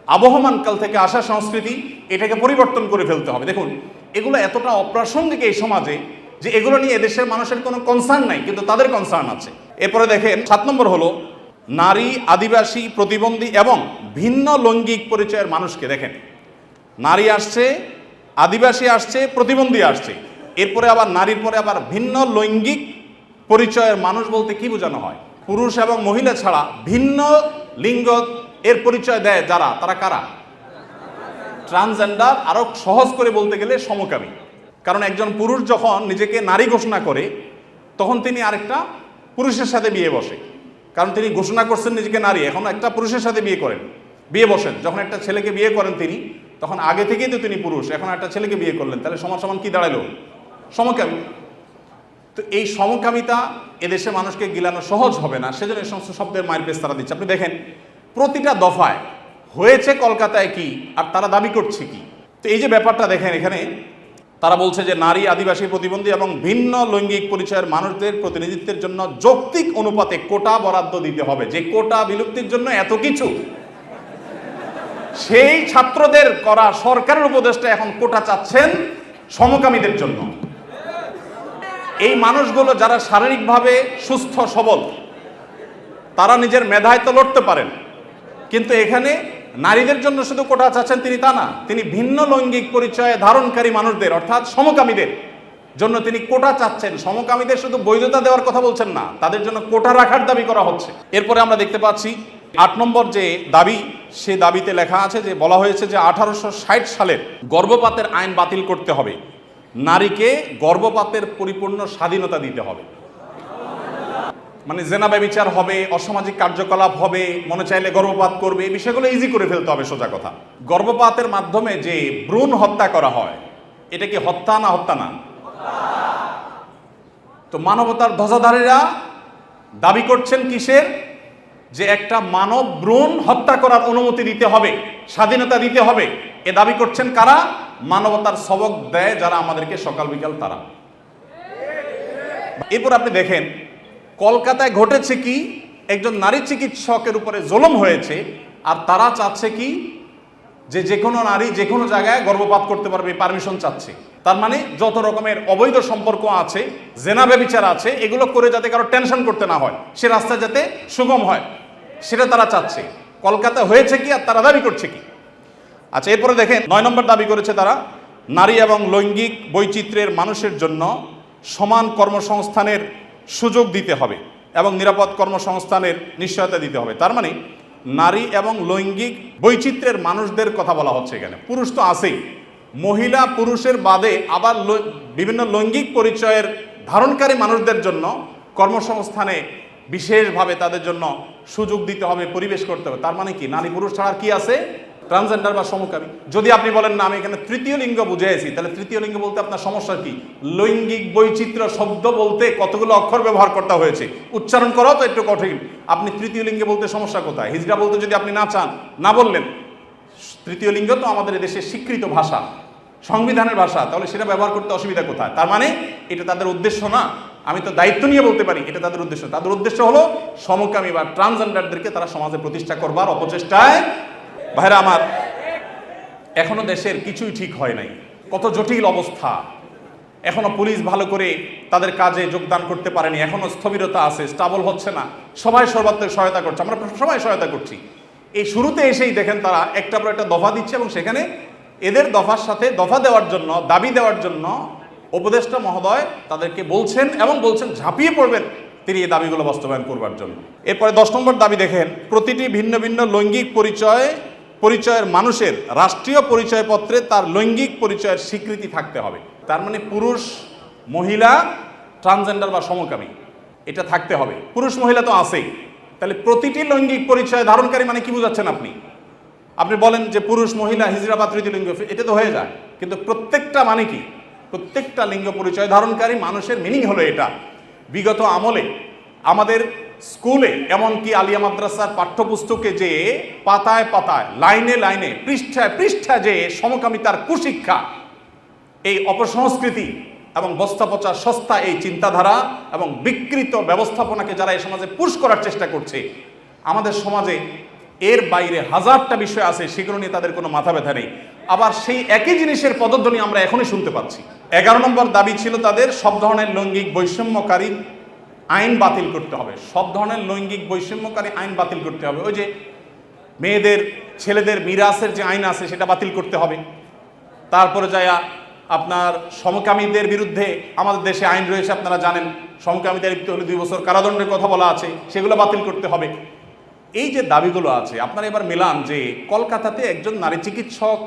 A: আবহমানকাল থেকে আসা সংস্কৃতি, এটাকে পরিবর্তন করে ফেলতে হবে। দেখুন, এগুলো এতটা অপ্রাসঙ্গিক এই সমাজে যে এগুলো নিয়ে এদেশের মানুষের কোনো কনসার্ন নাই, কিন্তু তাদের কনসার্ন আছে। এরপরে দেখেন 7 নম্বর হলো নারী, আদিবাসী, প্রতিবন্ধী এবং ভিন্ন লৈঙ্গিক পরিচয়ের মানুষকে দেখেন, নারী আসছে, আদিবাসী আসছে, প্রতিবন্ধী আসছে, এরপরে আবার নারীর পরে আবার ভিন্ন লৈঙ্গিক পরিচয়ের মানুষ বলতে কি বোঝানো হয়? পুরুষ এবং মহিলা ছাড়া ভিন্ন লিঙ্গ এর পরিচয় দেয় যারা, তারা কারা? ট্রান্সজেন্ডার, আরো সহজ করে বলতে গেলে সমকামী। কারণ একজন পুরুষ যখন নিজেকে নারী ঘোষণা করে তখন তিনি আরেকটা পুরুষের সাথে বিয়ে বসে, কারণ তিনি ঘোষণা করছেন নিজেকে নারী, এখন একটা পুরুষের সাথে বিয়ে বসেন। যখন একটা ছেলেকে বিয়ে করেন তিনি, তখন আগে থেকেই তো তিনি পুরুষ, এখন একটা ছেলেকে বিয়ে করলেন, তাহলে সমান সমান কি দাঁড়ালো? সমকামী। তো এই সমকামিতা এদেশে মানুষকে গিলানো সহজ হবে না, সেজন্য এই সমস্ত শব্দের মায়ের পেশ তারা দিচ্ছে। আপনি দেখেন প্রতিটা দফায় হয়েছে কলকাতায় কি আর তারা দাবি করছে কি। তো এই যে ব্যাপারটা দেখেন, এখানে তারা বলছে যে নারী, আদিবাসী, প্রতিবন্ধী এবং ভিন্ন লৈঙ্গিক পরিচয়ের মানুষদের প্রতিনিধিত্বের জন্য যৌক্তিক অনুপাতে কোটা বরাদ্দ দিতে হবে। যে কোটা বিলুপ্তির জন্য এত কিছু, সেই ছাত্রদের করা সরকারের উপদেষ্টা এখন কোটা চাচ্ছেন সমকামীদের জন্য। এই মানুষগুলো যারা শারীরিকভাবে সুস্থ সবল, তারা নিজের মেধায় তো লড়তে পারেন, কিন্তু এখানে নারীদের জন্য শুধু কোটা চাচ্ছেন তিনি তা না, তিনি ভিন্ন লৈঙ্গিক পরিচয় ধারণকারী মানুষদের অর্থাৎ সমকামীদের জন্য তিনি কোটা চাচ্ছেন। সমকামীদের শুধু বৈধতা দেওয়ার কথা বলছেন না, তাদের জন্য কোটা রাখার দাবি করা হচ্ছে। এরপরে আমরা দেখতে পাচ্ছি 8 নম্বর যে দাবি, সে দাবিতে লেখা আছে যে বলা হয়েছে যে 1860 সালের গর্ভপাতের আইন বাতিল করতে হবে, নারীকে গর্ভপাতের পরিপূর্ণ স্বাধীনতা দিতে হবে। মানে জেনা ব্যভিচার হবে, অসামাজিক কার্যকলাপ হবে, মনে চাইলে গর্ভপাত করবে, এই বিষয়গুলো ইজি করে ফেলতে হবে। সোজা কথা, গর্ভপাতের মাধ্যমে যে ভ্রূণ হত্যা করা হয় এটা কি হত্যা না? হত্যা না? তো মানবতার ধ্বজাধারীরা দাবি করছেন কিসের? যে একটা মানব ভ্রূণ হত্যা করার অনুমতি দিতে হবে, স্বাধীনতা দিতে হবে। এ দাবি করছেন কারা? মানবতার সবক দেয় যারা আমাদেরকে সকাল বিকাল তারা। এরপর আপনি দেখেন কলকাতায় ঘটেছে কি, একজন নারী চিকিৎসকের উপরে জুলুম হয়েছে আর তারা চাচ্ছে কি যে যে কোনো নারী যে কোনো জায়গায় গর্ভপাত করতে পারবে, পারমিশন চাচ্ছে। তার মানে যত রকমের অবৈধ সম্পর্ক আছে, জেনা ব্যভিচার আছে, এগুলো করে যাতে কারো টেনশন করতে না হয়, সে রাস্তা যাতে সুগম হয়, সেটা তারা চাচ্ছে। কলকাতা হয়েছে কি আর তারা দাবি করছে কি? আচ্ছা, এরপরে দেখেন 9 নম্বর দাবি করেছে তারা, নারী এবং লৈঙ্গিক বৈচিত্র্যের মানুষের জন্য সমান কর্মসংস্থানের সুযোগ দিতে হবে এবং নিরাপদ কর্মসংস্থানের নিশ্চয়তা দিতে হবে। তার মানে নারী এবং লৈঙ্গিক বৈচিত্র্যের মানুষদের কথা বলা হচ্ছে এখানে। পুরুষ তো আছেই, মহিলা পুরুষের বাদে আবার বিভিন্ন লৈঙ্গিক পরিচয়ের ধারণকারী মানুষদের জন্য কর্মসংস্থানে বিশেষভাবে তাদের জন্য সুযোগ দিতে হবে, পরিবেশ করতে হবে। তার মানে কি, নারী পুরুষ ছাড়া কি আছে? ট্রান্সজেন্ডার বা সমকামী। যদি আপনি বলেন না আমি এখানে তৃতীয় লিঙ্গ বুঝেছি, তাহলে তৃতীয় লিঙ্গ বলতে আপনার সমস্যা কি? লৈঙ্গিক বৈচিত্র্য শব্দ বলতে কতগুলো অক্ষর ব্যবহার করতে হয়েছে, উচ্চারণ করাও তো একটু কঠিন। আপনি তৃতীয় লিঙ্গে বলতে সমস্যা কোথায়? হিজড়া বলতে যদি আপনি না চান, না বললেন। তৃতীয় লিঙ্গ তো আমাদের দেশের স্বীকৃত ভাষা, সংবিধানের ভাষা, তাহলে সেটা ব্যবহার করতে অসুবিধা কোথায়? তার মানে এটা তাদের উদ্দেশ্য না। আমি তো দায়িত্ব নিয়ে বলতে পারি এটা তাদের উদ্দেশ্য। তাদের উদ্দেশ্য হলো সমকামী বা ট্রান্সজেন্ডারদেরকে তারা সমাজে প্রতিষ্ঠা করবার অপচেষ্টায়। ভাইরা আমার, এখনো দেশের কিছুই ঠিক হয় নাই, কত জটিল অবস্থা। এখনো পুলিশ ভালো করে তাদের কাজে যোগদান করতে পারেনি, এখনো স্থবিরতা আছে, স্টাবল হচ্ছে না। সবাই সর্বাত্মক সহায়তা করছে, আমরা সবাই সহায়তা করছি। এই শুরুতে এসেই দেখেন তারা একটা পর একটা দফা দিচ্ছে এবং সেখানে এদের দফার সাথে দফা দেওয়ার জন্য, দাবি দেওয়ার জন্য উপদেষ্টা মহোদয় তাদেরকে বলছেন এবং বলছেন ঝাঁপিয়ে পড়বেন তিনি এই দাবিগুলো বাস্তবায়ন করবার জন্য। এরপরে 10 নম্বর দাবি দেখেন, প্রতিটি ভিন্ন ভিন্ন লৈঙ্গিক পরিচয়ের মানুষের রাষ্ট্রীয় পরিচয়পত্রে তার লৈঙ্গিক পরিচয়ের স্বীকৃতি থাকতে হবে। তার মানে পুরুষ, মহিলা, ট্রান্সজেন্ডার বা সমকামী এটা থাকতে হবে। পুরুষ মহিলা তো আছেই, তাহলে প্রতিটি লৈঙ্গিক পরিচয় ধারণকারী মানে কি বোঝাচ্ছেন আপনি? আপনি বলেন যে পুরুষ, মহিলা, হিজড়া বা তৃতীয় লিঙ্গ, এটা তো হয়ে যায়, কিন্তু প্রত্যেকটা মানে কি? প্রত্যেকটা লিঙ্গ পরিচয় ধারণকারী মানুষের মিনিং হলো এটা। বিগত আমলে আমাদের স্কুলে, এমনকি আলিয়া মাদ্রাসার পাঠ্যপুস্তকে যে পাতায় পাতায়, লাইনে লাইনে, পৃষ্ঠায় পৃষ্ঠায় যে সমকামিতার কুশিক্ষা, এই অপসংস্কৃতি এবং বস্তাপচা সস্তা এই চিন্তাধারা এবং বিকৃত ব্যবস্থাপনাকে যারা এই সমাজে পুশ করার চেষ্টা করছে, আমাদের সমাজে এর বাইরে হাজারটা বিষয় আছে, সেগুলো নিয়ে তাদের কোনো মাথা ব্যথা নেই। আবার সেই একই জিনিসের পদধ্বনি আমরা এখনই শুনতে পাচ্ছি। 11 নম্বর দাবি ছিল তাদের, সব ধরনের লৈঙ্গিক বৈষম্যকারী আইন বাতিল করতে হবে। সব ধরনের লৈঙ্গিক বৈষম্যকারী আইন বাতিল করতে হবে। ওই যে মেয়েদের, ছেলেদের মিরাসের যে আইন আছে সেটা বাতিল করতে হবে। তারপরে যায় আপনার সমকামীদের বিরুদ্ধে আমাদের দেশে আইন রয়েছে, আপনারা জানেন, সমকামিতা লিপ্ত হলে 2 বছর কারাদণ্ডের কথা বলা আছে, সেগুলো বাতিল করতে হবে। এই যে দাবিগুলো আছে, আপনারা এবার মেলান যে কলকাতাতে একজন নারী চিকিৎসক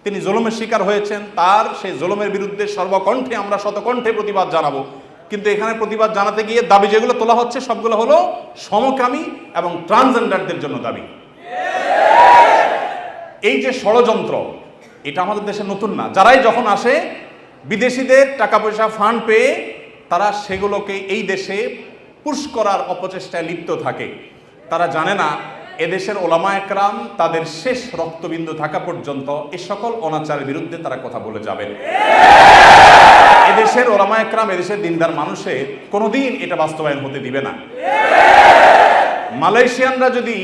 A: তিনি জুলুমের শিকার হয়েছেন, তার সেই জুলুমের বিরুদ্ধে সর্বকণ্ঠে আমরা শতকণ্ঠে প্রতিবাদ জানাবো। কিন্তু এখানে প্রতিবাদ জানাতে গিয়ে দাবি যেগুলো তোলা হচ্ছে সবগুলো হলো সমকামী এবং ট্রান্সজেন্ডারদের জন্য দাবি। এই যে ষড়যন্ত্র, এটা আমাদের দেশে নতুন না। যারাই যখন আসে বিদেশিদের টাকা পয়সা ফান্ড পেয়ে তারা সেগুলোকে এই দেশে পুশ করার অপচেষ্টায় লিপ্ত থাকে। তারা জানে না এদেশের ওলামা একরাম তাদের শেষ রক্তবিন্দু থাকা পর্যন্ত এই সকল অনাচারের বিরুদ্ধে তারা কথা বলে যাবেন। এদেশের ওলামা একরাম, এদেশের দিনদার মানুষের কোনোদিন এটা বাস্তবায়ন হতে দিবে না। মালয়েশিয়ানরা যদি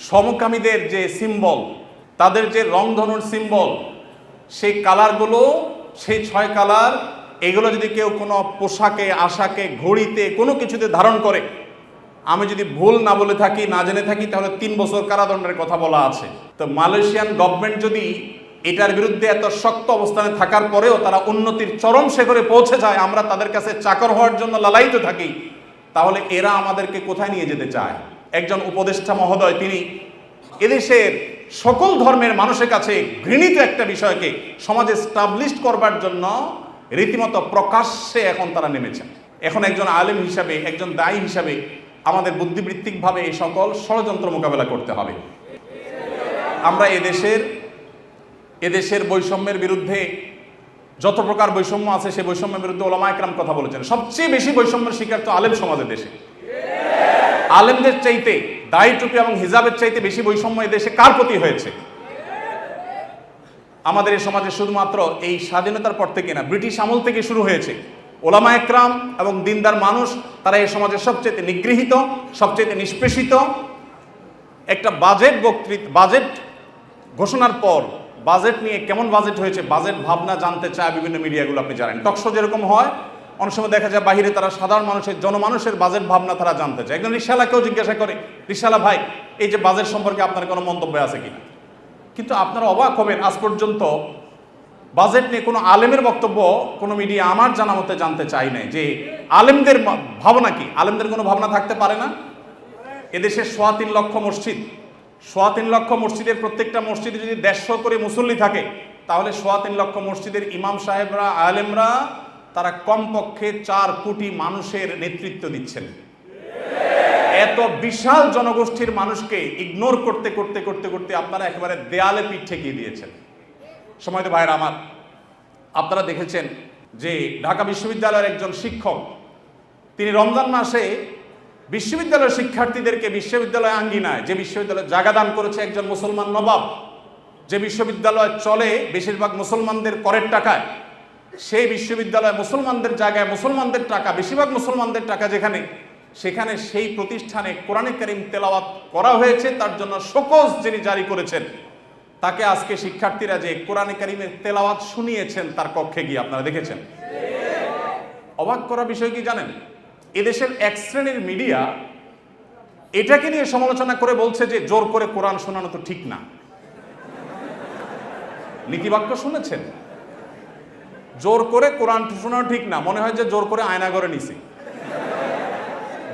A: সমকামীদের যে সিম্বল, তাদের যে রংধনুর সিম্বল, সেই কালারগুলো, সেই 6 কালার, এগুলো যদি কেউ কোনো পোশাকে, আশাকে, ঘড়িতে, কোনো কিছুতে ধারণ করে, আমি যদি ভুল না বলে থাকি, না জেনে থাকি, তাহলে 3 বছর কারাদণ্ডের কথা বলা আছে। তো মালয়েশিয়ান গভর্নমেন্ট যদি এটার বিরুদ্ধে এত শক্ত অবস্থানে থাকার পরেও তারা উন্নতির চরম শিখরে পৌঁছে যায়, আমরা তাদের কাছে চাকর হওয়ার জন্য লালায়িত থাকি, তাহলে এরা আমাদেরকে কোথায় নিয়ে যেতে চায়? একজন উপদেষ্টা মহোদয় তিনি এদেশের সকল ধর্মের মানুষের কাছে ঘৃণিত একটা বিষয়কে সমাজে স্টাবলিশড করবার জন্য রীতিমতো প্রকাশ্যে এখন তারা নেমেছেন। এখন একজন আলেম হিসাবে, একজন দায়ী হিসাবে আমাদের বুদ্ধিবৃত্তিকভাবে এই সকল ষড়যন্ত্র মোকাবেলা করতে হবে। আমরা এদেশের বৈষম্যের বিরুদ্ধে, যত প্রকার বৈষম্য আছে সেই বৈষম্যের বিরুদ্ধে ওলামা একরাম কথা বলেছেন। সবচেয়ে বেশি বৈষম্যের শিকার তো আলেম সমাজের দেশে। আলেমদের চাইতে, দাড়ি টুপি এবং হিজাবের চাইতে বেশি বৈষম্য এদেশে কার প্রতি হয়েছে? আমাদের এই সমাজে শুধুমাত্র এই স্বাধীনতার পর থেকে না, ব্রিটিশ আমল থেকে শুরু হয়েছে। ওলামা একরাম এবং দিনদার মানুষ তারা এই সমাজের সবচেয়ে নিগৃহীত, সবচেয়ে নিষ্পেষিত। একটা বাজেট ঘোষণার পর বাজেট নিয়ে কেমন বাজেট হয়েছে, বাজেট ভাবনা জানতে চায় বিভিন্ন মিডিয়াগুলো, আপনি জানেন। টকশো যেরকম হয়, অনেক সময় দেখা যায় বাহিরে তারা সাধারণ মানুষের, জনমানুষের বাজেট ভাবনা তারা জানতে চায়। একজন রিকশাওয়ালাকেও জিজ্ঞাসা করে, রিকশাওয়ালা ভাই, এই যে বাজেট সম্পর্কে আপনার কোনো মন্তব্য আছে কিনা? কিন্তু আপনারা অবাক হবেন, আজ পর্যন্ত বাজেট নিয়ে কোনো আলেমের বক্তব্য কোনো মিডিয়া আমার জানা মতে জানতে চাই নাই, যে আলেমদের ভাবনা কি। আলেমদের কোনো ভাবনা থাকতে পারে না? এদেশে ৩.৫ লক্ষ মসজিদ, ৩.৫ লক্ষ মসজিদের প্রত্যেকটা মসজিদে যদি ১৫০ করে মুসল্লি থাকে, তাহলে ৩.৫ লক্ষ মসজিদের ইমাম সাহেবরা, আলেমরা, তারা কমপক্ষে ৪ কোটি মানুষের নেতৃত্ব দিচ্ছেন। এত বিশাল জনগোষ্ঠীর মানুষকে ইগনোর করতে করতে করতে করতে আপনারা একেবারে দেয়ালে পিঠ ঠেকিয়ে দিয়েছেন। সময়তো ভাইরা আমার, আপনারা দেখেছেন যে ঢাকা বিশ্ববিদ্যালয়ের একজন শিক্ষক, তিনি রমজান মাসে বিশ্ববিদ্যালয়ের শিক্ষার্থীদেরকে বিশ্ববিদ্যালয় আঙ্গিনায়, যে বিশ্ববিদ্যালয় জায়গা দান করেছে একজন মুসলমান নবাব, যে বিশ্ববিদ্যালয় চলে বেশিরভাগ মুসলমানদের করের টাকায়, সেই বিশ্ববিদ্যালয় মুসলমানদের জায়গায়, মুসলমানদের টাকা, বেশিরভাগ মুসলমানদের টাকা যেখানে, সেখানে সেই প্রতিষ্ঠানে কোরআনে কারীম তেলাওয়াত করা হয়েছে, তার জন্য শোকজ যিনি জারি করেছেন, তাকে আজকে শিক্ষার্থীরা যে কোরআনে কারীমের তেলাওয়াত শুনিয়েছেন তার কক্ষে গিয়ে, আপনারা দেখেছেন। অবাক করা বিষয় কি জানেন? এদেশের এক শ্রেণীর মিডিয়া এটাকে নিয়ে সমালোচনা করে বলছে যে জোর করে কোরআন শোনানো তো ঠিক না। নীতিবাক্য শুনেছেন? জোর করে কোরআন শোনানো ঠিক না, মনে হয় যে জোর করে আয়নাঘরে নিছে।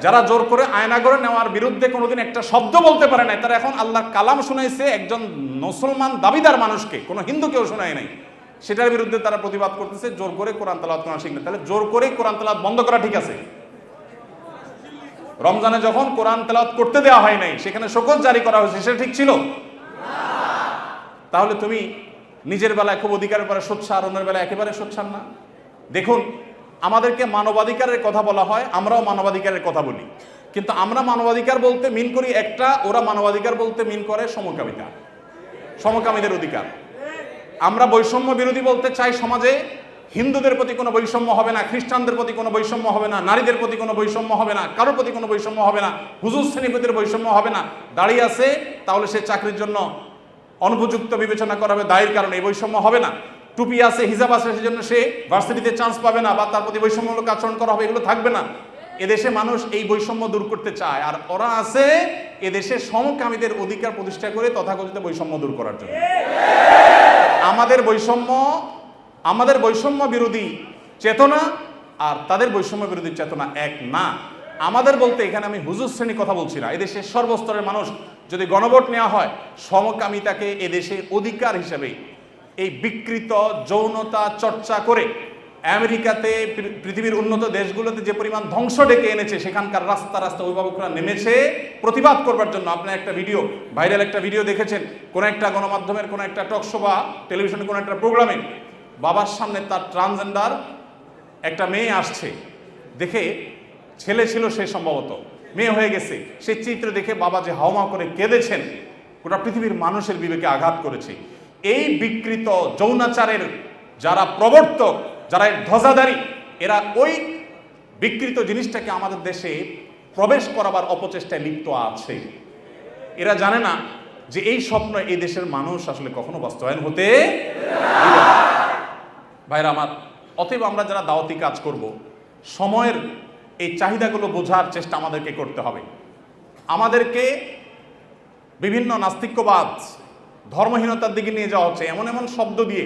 A: যারা জোর করে আয়নাঘরে নেওয়ার বিরুদ্ধে কোনোদিন একটা শব্দ বলতে পারে নাই, তারা এখন আল্লাহর কালাম শুনাইছে একজন মুসলমান দাবিদার মানুষকে, কোনো হিন্দুকেও শোনায় নাই, সেটার বিরুদ্ধে তারা প্রতিবাদ করতেছে জোর করে কোরআন তেলাওয়াত করা ঠিক না। তাহলে জোর করে কোরআন তেলাওয়াত বন্ধ করা ঠিক আছে? রমজানে যখন কোরআন তেলাওয়াত করতে দেওয়া হয় নাই, সেখানে শোকজ জারি করা হয়েছে, সেটা ঠিক ছিল? তাহলে তুমি নিজের বেলায় খুব অধিকারের পরে সোচ্চার, অন্যের বেলায় একেবারে সোচ্চার না। দেখুন, আমাদেরকে মানবাধিকারের কথা বলা হয়, আমরাও মানবাধিকারের কথা বলি, কিন্তু আমরা মানবাধিকার বলতে মিন করি একটা, ওরা মানবাধিকার বলতে মিন করে সমকামিতা, সমকামীদের অধিকার। আমরা বৈষম্য বিরোধী বলতে চাই, সমাজে হিন্দুদের প্রতি কোনো বৈষম্য হবে না, খ্রিস্টানদের প্রতি কোনো বৈষম্য হবে না, নারীদের প্রতি কোনো বৈষম্য হবে না, কারোর প্রতি কোনো বৈষম্য হবে না, হুজুর শ্রেণীপতির বৈষম্য হবে না। দাঁড়িয়ে আছে তাহলে সে চাকরির জন্য অনুপযুক্ত বিবেচনা করা হবে দায়ের কারণে, এই বৈষম্য হবে না। টুপি আছে, হিজাব আছে, সেজন্য সে ভার্সিটিতে চান্স পাবে না বা তার প্রতি বৈষম্যমূলক আচরণ করা হবে, এগুলো থাকবে না। এদেশে মানুষ এই বৈষম্য দূর করতে চায়, আর ওরা আছে এদেশে সমকামীদের অধিকার প্রতিষ্ঠা করে তথাকথিত বৈষম্য দূর করার জন্য। আমাদের বৈষম্য বিরোধী চেতনা আর তাদের বৈষম্য বিরোধী চেতনা এক না। আমাদের বলতে এখানে আমি হুজুর শ্রেণী কথা বলছি না, এদেশের সর্বস্তরের মানুষ যদি গণভোট নেওয়া হয়, সমকামিতাকে এদেশে অধিকার হিসেবে এই বিকৃত যৌনতা চর্চা করে আমেরিকাতে, পৃথিবীর উন্নত দেশগুলোতে যে পরিমাণ ধ্বংস ডেকে এনেছে, সেখানকার রাস্তা রাস্তা অভিভাবকরা নেমেছে প্রতিবাদ করবার জন্য। আপনার একটা ভিডিও, ভাইরাল একটা ভিডিও দেখেছেন, কোন একটা গণমাধ্যমের কোন একটা টকশো বা টেলিভিশনের কোন একটা প্রোগ্রামে বাবার সামনে তার ট্রান্সজেন্ডার একটা মেয়ে আসছে, দেখে ছেলে ছিল সে, সম্ভবত মেয়ে হয়ে গেছে, সেই চিত্র দেখে বাবা যে হাওমা করে কেঁদেছেন, গোটা পৃথিবীর মানুষের বিবেকে আঘাত করেছে। এই বিকৃত যৌনাচারের যারা প্রবর্তক, যারা ধ্বজাধারী, এরা ওই বিকৃত জিনিসটাকে আমাদের দেশে প্রবেশ করাবার অপচেষ্টায় লিপ্ত আছে। এরা জানে না যে এই স্বপ্ন এই দেশের মানুষ আসলে কখনো বাস্তবায়ন হতে ভাইরা আমার। অতএব আমরা যারা দাওয়াতি কাজ করব, সময়ের এই চাহিদাগুলো বোঝার চেষ্টা আমাদেরকে করতে হবে। আমাদেরকে বিভিন্ন নাস্তিক্যবাদ, ধর্মহীনতার দিকে নিয়ে যাওয়া হচ্ছে, এমন এমন শব্দ দিয়ে,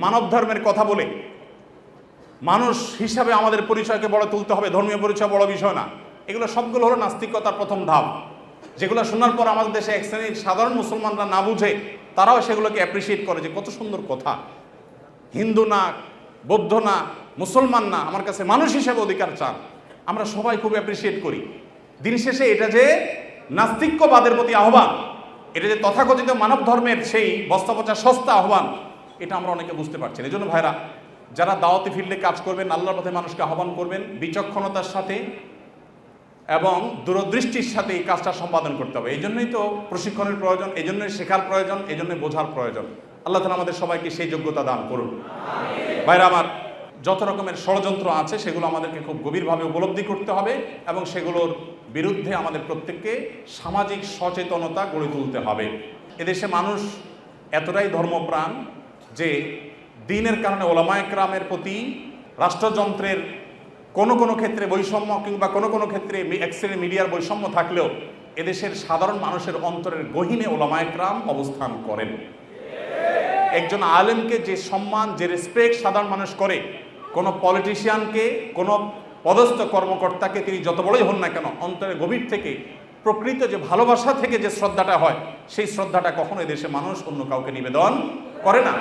A: মানব ধর্মের কথা বলে মানুষ হিসাবে আমাদের পরিচয়কে বড় তুলতে হবে, ধর্মীয় পরিচয় বড় বিষয় না। এগুলো সবগুলো হলো নাস্তিকতার প্রথম ধাপ, যেগুলো শোনার পর আমাদের দেশে এক শ্রেণীর সাধারণ মুসলমানরা না বুঝে তারাও সেগুলোকে অ্যাপ্রিসিয়েট করে যে কত সুন্দর কথা, হিন্দু না, বৌদ্ধ না, মুসলমান না, আমার কাছে মানুষ হিসেবে অধিকার চান। আমরা সবাই খুব অ্যাপ্রিসিয়েট করি। দিন শেষে এটা যে নাস্তিক্যবাদের প্রতি আহ্বান, এটা যে তথাকথিত মানব ধর্মের সেই বস্তাপচা সস্তা আহ্বান, এটা আমরা অনেকে বুঝতে পারছি। এই জন্য ভাইরা, যারা দাওয়াতি ফিল্ডে কাজ করবেন, আল্লাহর পথে মানুষকে আহ্বান করবেন, বিচক্ষণতার সাথে এবং দূরদৃষ্টির সাথে এই কাজটা সম্পাদন করতে হবে। এই জন্যই তো প্রশিক্ষণের প্রয়োজন, এই জন্যই শেখার প্রয়োজন, এই জন্যই বোঝার প্রয়োজন। আল্লাহ তাআলা আমাদের সবাইকে সেই যোগ্যতা দান করুন। ভাইরা আমার, যত রকমের ষড়যন্ত্র আছে সেগুলো আমাদেরকে খুব গভীরভাবে উপলব্ধি করতে হবে এবং সেগুলোর বিরুদ্ধে আমাদের প্রত্যেককে সামাজিক সচেতনতা গড়ে তুলতে হবে। এদেশে মানুষ এতটাই ধর্মপ্রাণ যে দ্বীনের কারণে ওলামায়ে কেরামের প্রতি রাষ্ট্রযন্ত্রের কোনো ক্ষেত্রে বৈষম্য কিংবা কোনো ক্ষেত্রে এক শ্রেণীর মিডিয়ার বৈষম্য থাকলেও এদেশের সাধারণ মানুষের অন্তরের গহীনে ওলামায়ে কেরাম অবস্থান করেন। একজন আলেমকে যে সম্মান, যে রেসপেক্ট সাধারণ মানুষ করে, কোনো পলিটিশিয়ানকে, কোনো পদস্থ কর্মকর্তাকে তিনি যত বড়ই হন না কেন, অন্তরের গভীর থেকে প্রকৃত যে ভালোবাসা থেকে যে শ্রদ্ধাটা হয়, সেই শ্রদ্ধাটা কখনো এদেশে মানুষ অন্য কাউকে নিবেদন করে না।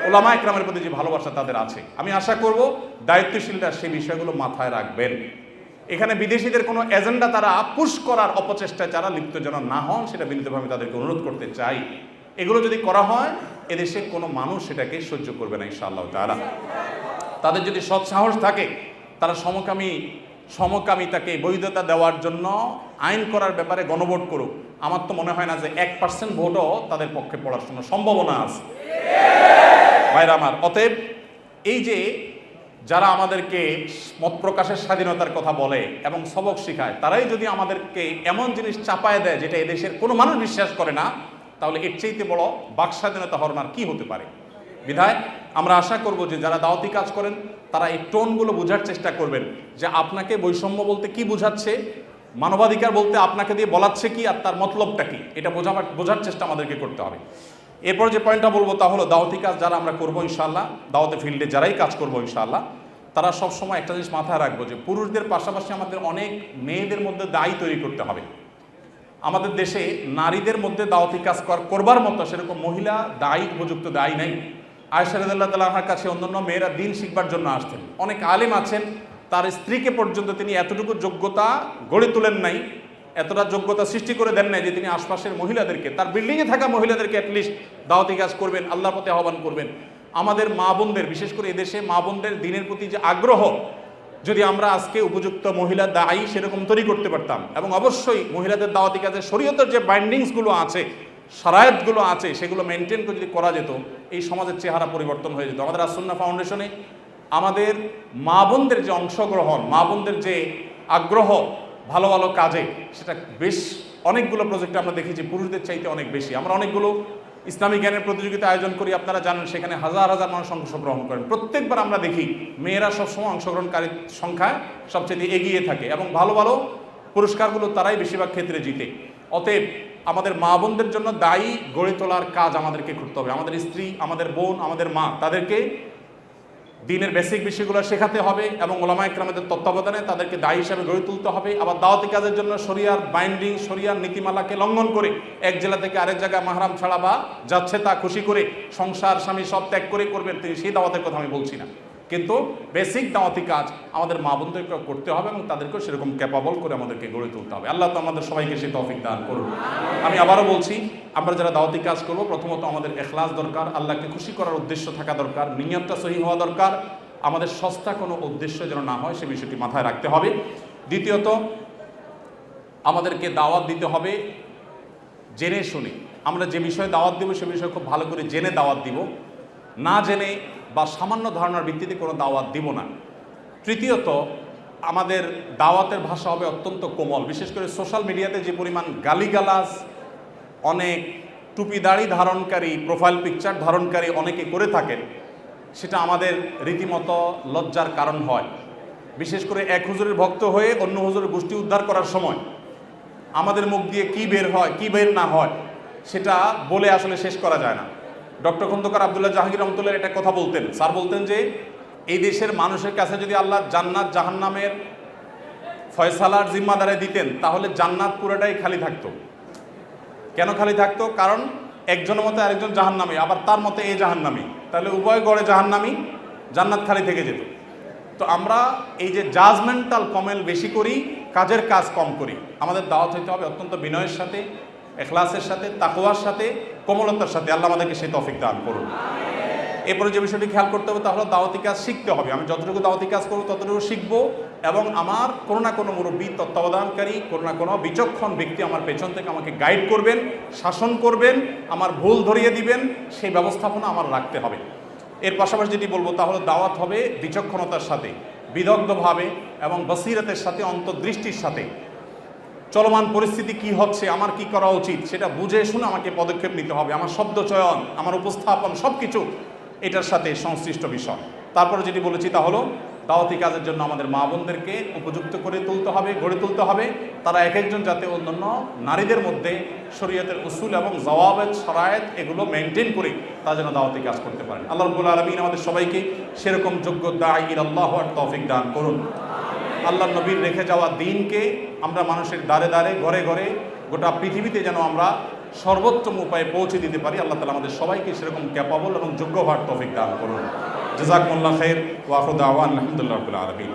A: ওলামায়ে কেরামের প্রতি যে ভালোবাসা তাদের আছে, আমি আশা করব দায়িত্বশীলরা সেই বিষয়গুলো মাথায় রাখবেন। এখানে বিদেশিদের কোনো এজেন্ডা তারা পুশ করার অপচেষ্টায় যারা লিপ্ত যেন না হন, সেটা বিনীতভাবে তাদেরকে অনুরোধ করতে চাই। এগুলো যদি করা হয়, এদেশের কোনো মানুষ সেটাকে সহ্য করবে না ইনশাআল্লাহ তাআলা। তাদের যদি সৎ সাহস থাকে, তারা সমকামিতাকে বৈধতা দেওয়ার জন্য আইন করার ব্যাপারে গণভোট করুক। আমার তো মনে হয় না যে 1% ভোটও তাদের পক্ষে পড়ার কোনো সম্ভাবনা আছে। ভাইরা আমার, অতএব এই যে যারা আমাদেরকে মত প্রকাশের স্বাধীনতার কথা বলে এবং সবক শিখায়, তারাই যদি আমাদেরকে এমন জিনিস চাপায় দেয় যেটা এদেশের কোনো মানুষ বিশ্বাস করে না, তাহলে এর চাইতে বড় বাক স্বাধীনতা হরমার কি হতে পারে। বিধায় আমরা আশা করব যে যারা দাওয়াতি কাজ করেন তারা এই টোনগুলো বোঝার চেষ্টা করবেন যে আপনাকে বৈষম্য বলতে কি বোঝাচ্ছে, মানবাধিকার বলতে আপনাকে দিয়ে বলাচ্ছে কি, আর তার মতলবটা কি, এটা বোঝার চেষ্টা আমাদেরকে করতে হবে। এরপর যে পয়েন্টটা বলবো তা হলো দাওয়াতি কাজ যারা আমরা করবো ইনশাআল্লাহ, দাওয়াতে ফিল্ডে যারাই কাজ করবো ইনশাআল্লাহ, তারা সবসময় একটা জিনিস মাথায় রাখবো যে পুরুষদের পাশাপাশি আমাদের অনেক মেয়েদের মধ্যে দায়ী তৈরি করতে হবে। আমাদের দেশে নারীদের মধ্যে দাওয়াতি কাজ করবার মতো সেরকম মহিলা দায়ী, উপযুক্ত দায়ী নাই। আয়েশা রাদিয়াল্লাহু তাআলা আনহার কাছে অন্যান্য মেয়েরা দিন শিখবার জন্য আসতেন। অনেক আলেম আছেন, তার স্ত্রীকে পর্যন্ত তিনি এতটুকু যোগ্যতা গড়ে তোলেন নাই, এতটা যোগ্যতা সৃষ্টি করে দেন নাই যে তিনি আশপাশের মহিলাদেরকে, তার বিল্ডিংয়ে থাকা মহিলাদেরকে অ্যাটলিস্ট দাওয়াতি কাজ করবেন, আল্লাহর পথে আহ্বান করবেন। আমাদের মা বোনদের, বিশেষ করে এদেশে মা বোনদের দিনের প্রতি যে আগ্রহ, যদি আমরা আজকে উপযুক্ত মহিলা দায়ী সেরকম তৈরি করতে পারতাম, এবং অবশ্যই মহিলাদের দাওয়াতি কাজে শরীয়তের যে বাইন্ডিংসগুলো আছে, শারায়াতগুলো আছে, সেগুলো মেনটেন করে যদি করা যেত, এই সমাজের চেহারা পরিবর্তন হয়ে যেত। আমাদের আস-সুন্নাহ ফাউন্ডেশনে আমাদের মা বোনদের যে অংশগ্রহণ, মা বোনদের যে আগ্রহ ভালো ভালো কাজে, সেটা বেশ অনেকগুলো প্রজেক্টে আমরা দেখেছি পুরুষদের চাইতে অনেক বেশি। আমরা অনেকগুলো ইসলামী জ্ঞানের প্রতিযোগিতা আয়োজন করি, আপনারা জানেন, সেখানে হাজার হাজার মানুষ অংশগ্রহণ করেন। প্রত্যেকবার আমরা দেখি মেয়েরা সবসময় অংশগ্রহণকারীর সংখ্যায় সবচেয়ে এগিয়ে থাকে এবং ভালো ভালো পুরস্কারগুলো তারাই বেশিরভাগ ক্ষেত্রে জিতে। অতএব আমাদের মা বোনদের জন্য দায়ী গড়ে তোলার কাজ আমাদেরকে করতে হবে। আমাদের স্ত্রী, আমাদের বোন, আমাদের মা, তাদেরকে দ্বীনের বেসিক বিষয়গুলো শেখাতে হবে এবং ওলামায়ে কেরামদের তত্ত্বাবধানে তাদেরকে দায়ী হিসাবে গড়ে তুলতে হবে। আবার দাওয়াতি কাজের জন্য শরিয়ার বাইন্ডিং, শরিয়ার নীতিমালাকে লঙ্ঘন করে এক জেলা থেকে আরেক জায়গায় মাহরাম ছাড়া বা যাচ্ছে তা খুশি করে সংসার স্বামী সব ত্যাগ করে করবেন তিনি, সেই দাওয়াতের কথা আমি বলছি না, কিন্তু বেসিক দাওয়াতি কাজ আমাদের মা বোনদেরকে করতে হবে এবং তাদেরকেও সেরকম ক্যাপাবল করে আমাদেরকে গড়ে তুলতে হবে। আল্লাহ তো আমাদের সবাইকে সেই তৌফিক দান করুন। আমি আবারও বলছি, আমরা যারা দাওয়াতি কাজ করব, প্রথমত আমাদের ইখলাস দরকার, আল্লাহকে খুশি করার উদ্দেশ্য থাকা দরকার, নিয়তটা সহি হওয়া দরকার, আমাদের সস্তা কোনো উদ্দেশ্য যেন না হয় সে বিষয়টি মাথায় রাখতে হবে। দ্বিতীয়ত, আমাদেরকে দাওয়াত দিতে হবে জেনে শুনে। আমরা যে বিষয়ে দাওয়াত দিব সে বিষয়ে খুব ভালো করে জেনে দাওয়াত দিব, না জেনে বা সামান্য ধারণার ভিত্তিতে কোনো দাওয়াত দিব না। তৃতীয়ত, আমাদের দাওয়াতের ভাষা হবে অত্যন্ত কোমল। বিশেষ করে সোশ্যাল মিডিয়াতে যে পরিমাণ গালিগালাজ অনেক টুপি দাড়ি ধারণকারী, প্রোফাইল পিকচার ধারণকারী অনেকে করে থাকেন, সেটা আমাদের রীতিমতো লজ্জার কারণ হয়। বিশেষ করে এক হুজুরের ভক্ত হয়ে অন্য হুজুরের গোষ্ঠী উদ্ধার করার সময় আমাদের মুখ দিয়ে কি বের হয় কি বের না হয় সেটা বলে আসলে শেষ করা যায় না। ডক্টর খন্দকার আব্দুল্লাহ জাহাঙ্গীর রহমতুল্লাহ এটা কথা বলতেন। স্যার বলতেন যে এই দেশের মানুষের কাছে যদি আল্লাহ জান্নাত জাহান্নামের ফয়সালার জিম্মাদারে দিতেন, তাহলে জান্নাত পুরোটাই খালি থাকতো। কেন খালি থাকতো? কারণ একজনের মতে আরেকজন জাহান্নামী, আবার তার মতে এ জাহান্নামী, তাহলে উভয় গড়ে জাহান্নামী, জান্নাত খালি থেকে যেত। তো আমরা এই যে জাজমেন্টাল কমেল বেশি করি, কাজের কাজ কম করি। আমাদের দাওয়াত হইতে হবে অত্যন্ত বিনয়ের সাথে, ইখলাসের সাথে, তাকওয়ার সাথে, কোমলতার সাথে। আল্লাহ আমাদেরকে সেই তৌফিক দান করুন। এরপরে যে বিষয়টি খেয়াল করতে হবে তা হলো দাওয়াতি কাজ শিখতে হবে। আমি যতটুকু দাওয়াতি কাজ করবো ততটুকু শিখবো, এবং আমার কোনো না কোনো মুরব্বী, তত্ত্বাবধানকারী, কোনো না কোনো বিচক্ষণ ব্যক্তি আমার পেছন থেকে আমাকে গাইড করবেন, শাসন করবেন, আমার ভুল ধরিয়ে দিবেন, সেই ব্যবস্থাপনা আমার রাখতে হবে। এর পাশাপাশি যেটি বলবো তা হলো দাওয়াত হবে বিচক্ষণতার সাথে, বিদগ্ধভাবে এবং বসিরতের সাথে, অন্তর্দৃষ্টির সাথে। চলমান পরিস্থিতি কি হচ্ছে, আমার কি করা উচিত সেটা বুঝে শুনে আমাকে পদক্ষেপ নিতে হবে। আমার শব্দ চয়ন, আমার উপস্থাপন সব কিছু এটার সাথে সংশ্লিষ্ট বিষয়। তারপরে যেটি বলেছি তা হলো দাওয়াতি কাজের জন্য আমাদের মা বোনদেরকে উপযুক্ত করে তুলতে হবে, গড়ে তুলতে হবে। তারা এক একজন যাতে অন্যান্য নারীদের মধ্যে শরীয়তের উসুল এবং জওয়াবেত শরায়েত এগুলো মেনটেন করে তারা যেন দাওয়াতি কাজ করতে পারেন। আল্লাহ রাব্বুল আলামিন আমাদের সবাইকে সেরকম যোগ্য দাঈ ইলাল্লাহর তৌফিক দান করুন। আল্লাহ নবীর রেখে যাওয়া দিনকে আমরা মানুষের দ্বারে দ্বারে ঘরে ঘরে গোটা পৃথিবীতে যেন আমরা সর্বোত্তম উপায়ে পৌঁছে দিতে পারি। আল্লাহ তাআলা আমাদের সবাইকে সেরকম ক্যাপাবল এবং যোগ্য হওয়ার তৌফিক দান করুন। জাযাকুমুল্লাহ খাইর ওয়া আখিরু দাওয়ানা আলহামদুলিল্লাহি রাব্বিল আলামিন।